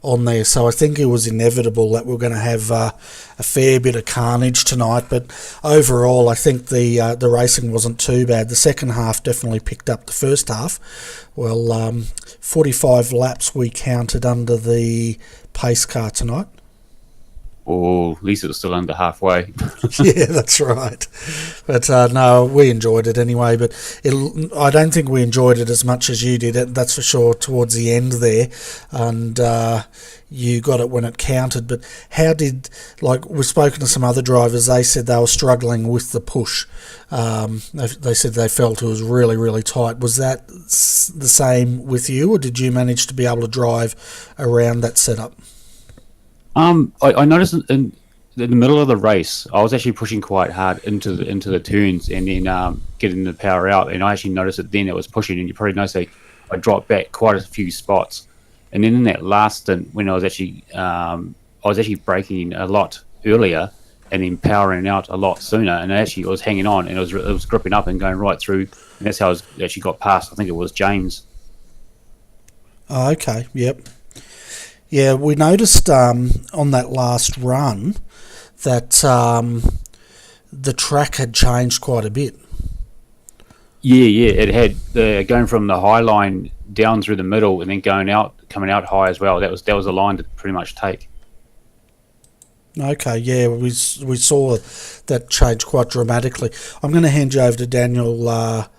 Speaker 1: on there, so I think it was inevitable that we're going to have a fair bit of carnage tonight. But overall, I think the racing wasn't too bad. The second half definitely picked up the first half. Well, 45 laps we counted under the pace car tonight.
Speaker 7: Or at least it was still under halfway.
Speaker 1: Yeah, that's right. But no, we enjoyed it anyway. But I don't think we enjoyed it as much as you did. That's for sure. Towards the end there, and you got it when it counted. But how did, like, we've spoken to some other drivers. They said they were struggling with the push. They said they felt it was really, really tight. Was that the same with you, or did you manage to be able to drive around that setup?
Speaker 7: I noticed in the middle of the race, I was actually pushing quite hard into the turns and then getting the power out, and I actually noticed it then. It was pushing, and you probably noticed I dropped back quite a few spots. And then in that last stint, when I was actually braking a lot earlier and then powering out a lot sooner, and I was hanging on, and it was gripping up and going right through, and that's how I actually got past. I think it was James.
Speaker 1: Oh, okay, yep. Yeah, we noticed on that last run that the track had changed quite a bit.
Speaker 7: Yeah, it had going from the high line down through the middle and then coming out high as well. That was a line to pretty much take.
Speaker 1: Okay, yeah, we saw that change quite dramatically. I'm going to hand you over to Daniel.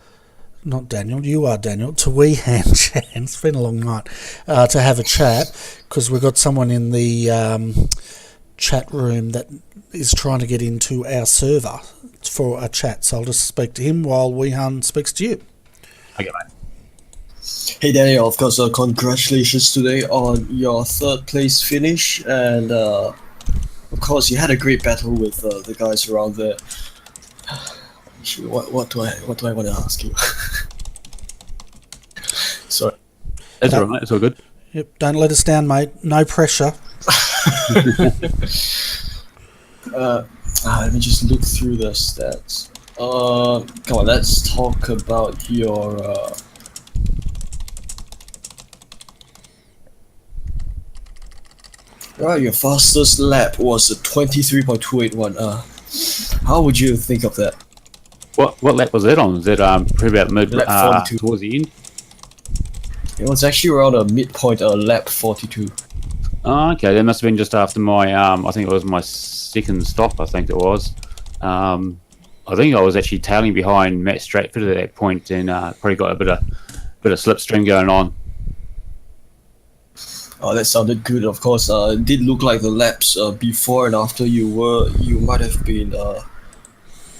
Speaker 1: Not Daniel, you are Daniel, to Wehan Chan. It's been a long night, to have a chat, because we've got someone in the chat room that is trying to get into our server for a chat. So I'll just speak to him while Wehan speaks to you.
Speaker 7: Okay, mate.
Speaker 2: Hey Daniel, of course, congratulations today on your third place finish, and of course you had a great battle with the guys around there. What do I want to ask you? Sorry.
Speaker 7: That's all right. It's all good.
Speaker 1: Yep. Don't let us down, mate. No pressure.
Speaker 2: Let me just look through the stats. Come on, let's talk about your. Your fastest lap was a 23.281. How would you think of that?
Speaker 7: What lap was that on? Was that pretty about mid towards the end?
Speaker 2: It was actually around a midpoint, lap 42.
Speaker 7: Oh, okay. That must have been just after my I think it was my second stop. I think it was. I think I was actually tailing behind Matt Stratford at that point, and probably got a bit of slipstream going on.
Speaker 2: Oh, that sounded good. Of course, it did look like the laps before and after you might have been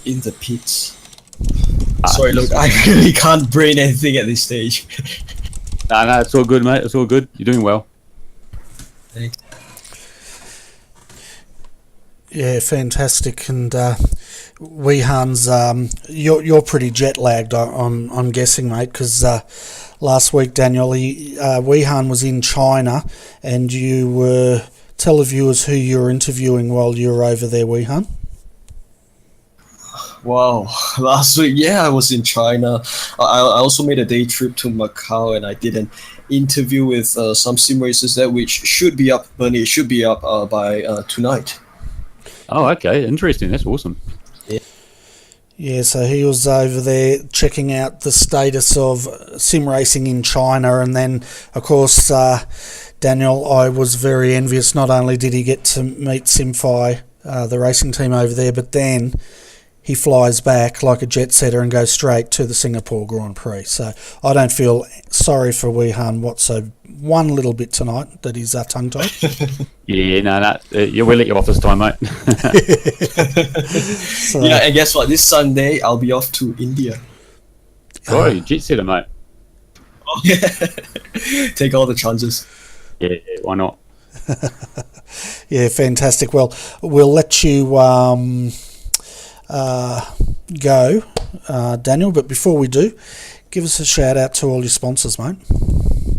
Speaker 2: in the pits. Sorry, look, I really can't brain anything at this stage.
Speaker 7: No, it's all good, mate. It's all good. You're doing well.
Speaker 2: Thanks.
Speaker 1: Yeah, fantastic. And Wehan's, you're pretty jet lagged, I'm guessing, mate, because last week, Daniel, Wehan was in China, and you were tell the viewers who you were interviewing while you were over there, Wehan.
Speaker 2: Wow, last week, yeah, I was in China. I also made a day trip to Macau, and I did an interview with some sim racers there, which should be up, Bernie, it should be up by tonight.
Speaker 7: Oh, okay, interesting. That's awesome.
Speaker 1: Yeah, so he was over there checking out the status of sim racing in China, and then, of course, Daniel, I was very envious. Not only did he get to meet Simfi, the racing team over there, but then he flies back like a jet setter and goes straight to the Singapore Grand Prix. So I don't feel sorry for Wehan one little bit tonight that he's tongue-tied.
Speaker 7: Yeah, no, we'll let you off this time, mate.
Speaker 1: So,
Speaker 2: yeah, and guess what? This Sunday, I'll be off to India.
Speaker 7: Oh, jet setter, mate.
Speaker 2: Oh, yeah. Take all the chances.
Speaker 7: Yeah, why not?
Speaker 1: Yeah, fantastic. Well, we'll let you go, Daniel, but before we do, give us a shout out to all your sponsors, mate.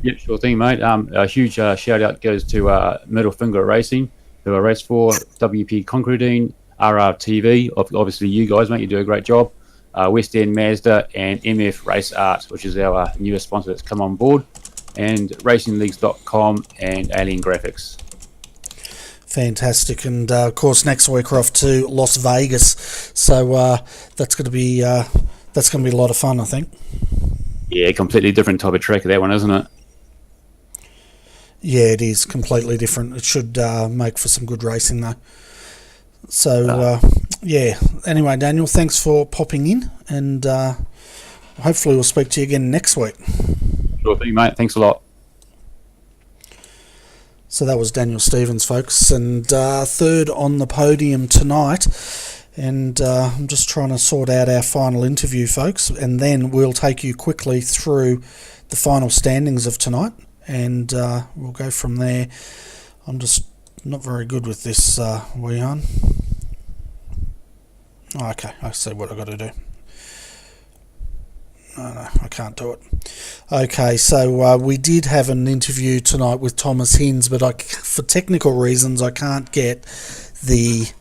Speaker 7: Yep, sure thing, mate. A huge shout out goes to Middle Finger Racing, who I race for, WP Concretine, RRTV, obviously you guys, mate, you do a great job. West End Mazda, and MF Race Art, which is our newest sponsor that's come on board, and racingleagues.com and Alien Graphics.
Speaker 1: Fantastic. And of course next week we're off to Las Vegas, so that's going to be a lot of fun, I think.
Speaker 7: Yeah, completely different type of track, that one, isn't it?
Speaker 1: Yeah, it is completely different. It should make for some good racing though. So yeah, anyway, Daniel, thanks for popping in, and hopefully we'll speak to you again next week.
Speaker 7: Sure thing, mate. Thanks a lot.
Speaker 1: So that was Daniel Stevens, folks, and third on the podium tonight. And I'm just trying to sort out our final interview, folks, and then we'll take you quickly through the final standings of tonight, and we'll go from there. I'm just not very good with this, Weehan. Oh, okay, I see what I've got to do. No, I can't do it. Okay, so we did have an interview tonight with Thomas Hinds, but for technical reasons I can't get the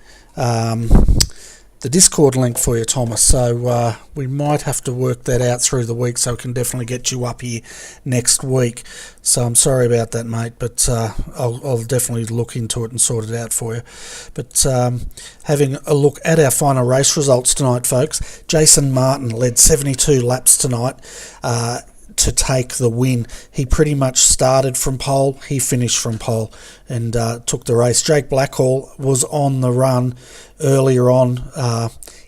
Speaker 1: Discord link for you, Thomas, so we might have to work that out through the week, so we can definitely get you up here next week. So I'm sorry about that, mate, but I'll definitely look into it and sort it out for you. But having a look at our final race results tonight, folks, Jason Martin led 72 laps tonight to take the win. He pretty much started from pole, he finished from pole, and took the race. Jake Blackhall was on the run earlier on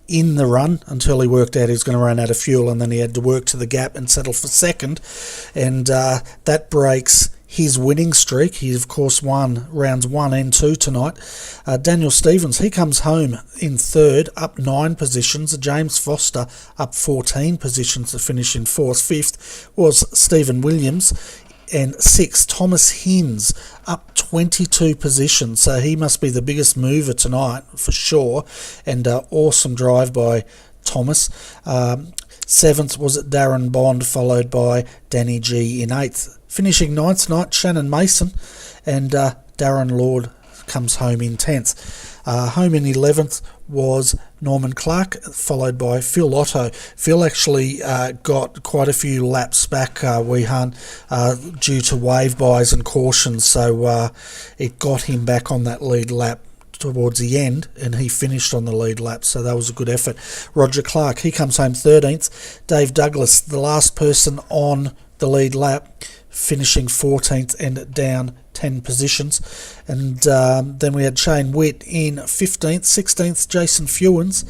Speaker 1: in the run until he worked out he was going to run out of fuel, and then he had to work to the gap and settle for second, and that breaks his winning streak. He of course won rounds 1 and 2 tonight. Daniel Stevens, he comes home in third, up 9 positions. James Foster up 14 positions to finish in fourth. Fifth was Stephen Williams, and sixth Thomas Hinds up 22 positions, so he must be the biggest mover tonight for sure, and awesome drive by Thomas. Seventh was Darren Bond, followed by Danny G in eighth. Finishing ninth tonight, Shannon Mason, and Darren Lord comes home in 10th. Home in 11th was Norman Clark, followed by Phil Otto. Phil actually got quite a few laps back, Weehan, due to wave bys and cautions, so it got him back on that lead lap towards the end, and he finished on the lead lap, so that was a good effort. Roger Clark, he comes home 13th. Dave Douglas, the last person on the lead lap, finishing 14th and down 10 positions. And then we had Shane Witt in 15th, 16th Jason Fewens,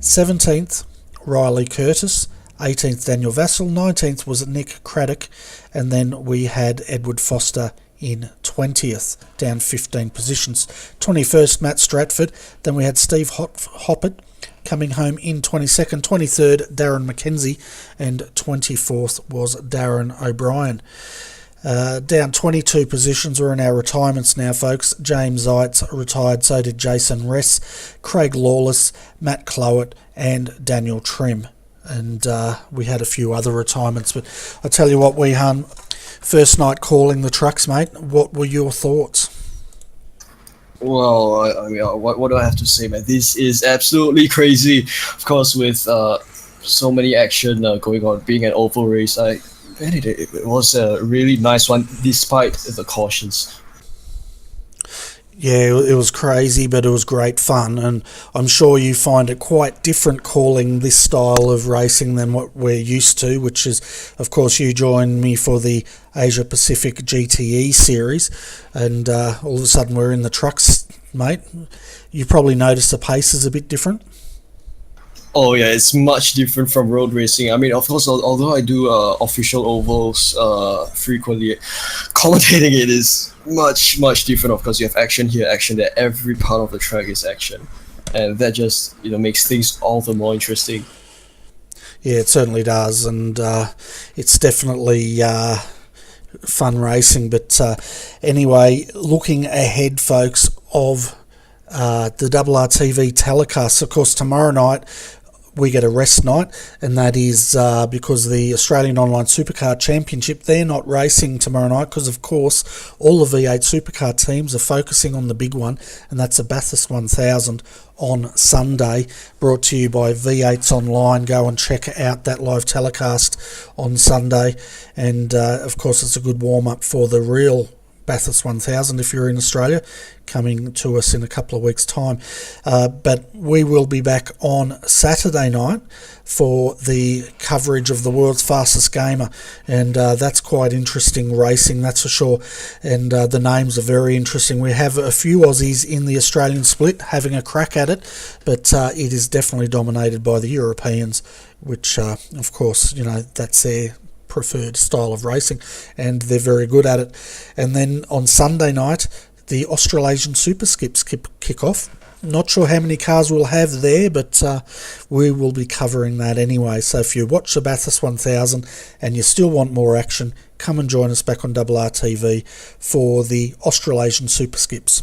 Speaker 1: 17th Riley Curtis, 18th Daniel Vassell, 19th was Nick Craddock, and then we had Edward Foster in 20th, down 15 positions. 21st Matt Stratford, then we had Steve Hoppett coming home in 22nd, 23rd Darren McKenzie, and 24th was Darren O'Brien. Down 22 positions. We're in our retirements now, folks. James Zeitz retired, so did Jason Ress, Craig Lawless, Matt Clowett, and Daniel Trim. And we had a few other retirements, but I tell you what, Weehan, first night calling the trucks, mate, what were your thoughts?
Speaker 2: Well, I mean, what do I have to say, man? This is absolutely crazy. Of course, with so many action going on, being an oval race, it was a really nice one, despite the cautions.
Speaker 1: Yeah, it was crazy, but it was great fun, and I'm sure you find it quite different calling this style of racing than what we're used to, which is, of course, you joined me for the Asia Pacific GTE series, and all of a sudden we're in the trucks, mate. You probably noticed the pace is a bit different.
Speaker 2: Oh yeah, it's much different from road racing. I mean, of course, although I do official ovals frequently, commentating it is much different. Of course, you have action here, action there. Every part of the track is action, and that just makes things all the more interesting.
Speaker 1: Yeah, it certainly does, and it's definitely fun racing. But anyway, looking ahead, folks, of the RRTV telecast, of course, tomorrow night we get a rest night, and that is because the Australian Online Supercar Championship, they're not racing tomorrow night because, of course, all the V8 supercar teams are focusing on the big one, and that's the Bathurst 1000 on Sunday, brought to you by V8s Online. Go and check out that live telecast on Sunday, and of course it's a good warm-up for the real Bathurst 1000 if you're in Australia, coming to us in a couple of weeks' time. But we will be back on Saturday night for the coverage of the world's fastest gamer, and that's quite interesting racing, that's for sure, and the names are very interesting. We have a few Aussies in the Australian split having a crack at it, but it is definitely dominated by the Europeans, which of course, you know, that's their preferred style of racing, and they're very good at it. And then on Sunday night, the Australasian Super Skips kick off. Not sure how many cars we'll have there, but we will be covering that anyway. So if you watch the Bathurst 1000 and you still want more action, come and join us back on RRTV for the Australasian Super Skips.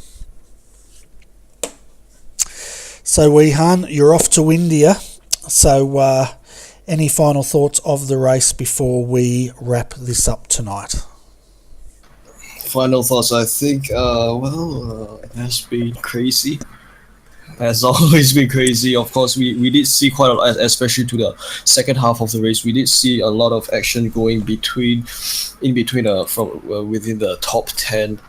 Speaker 1: So Weehan, you're off to India. So any final thoughts of the race before we wrap this up tonight?
Speaker 2: Final thoughts, I think, it has been crazy. Has always been crazy. Of course, we did see quite a lot, especially to the second half of the race. We did see a lot of action going in between from within the top 10.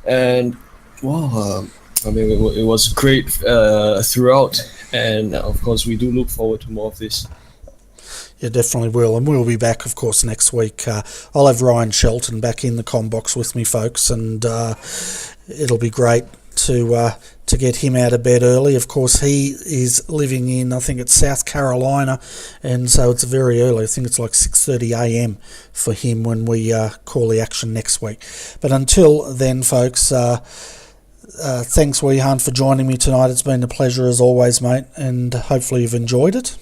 Speaker 2: And, wow, I mean, it was great throughout. And, of course, we do look forward to more of this.
Speaker 1: You definitely will, and we'll be back, of course, next week. I'll have Ryan Shelton back in the comm box with me, folks, and it'll be great to get him out of bed early. Of course, he is living in, I think it's South Carolina, and so it's very early. I think it's like 6:30 a.m. for him when we call the action next week. But until then, folks, thanks, Weehan, for joining me tonight. It's been a pleasure as always, mate, and hopefully you've enjoyed it.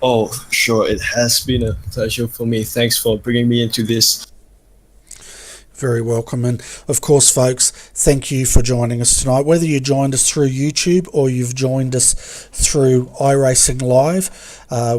Speaker 2: Oh, sure, it has been a pleasure for me. Thanks for bringing me into this.
Speaker 1: Very welcome. And of course, folks, thank you for joining us tonight. Whether you joined us through YouTube or you've joined us through iRacing Live,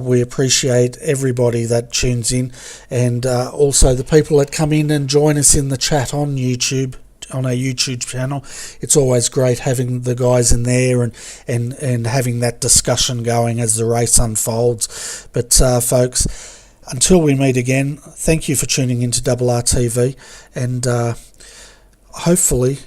Speaker 1: we appreciate everybody that tunes in, and also the people that come in and join us in the chat on YouTube, on our YouTube channel. It's always great having the guys in there and having that discussion going as the race unfolds. But folks, until we meet again, thank you for tuning into RRTV, and hopefully,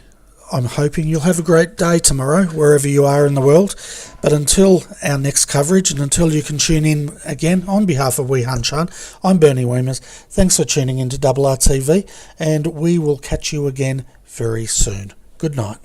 Speaker 1: I'm hoping you'll have a great day tomorrow wherever you are in the world. But until our next coverage, and until you can tune in again, on behalf of Weehan Chan, I'm Bernie Weemers. Thanks for tuning into RRTV, and we will catch you again very soon. Good night.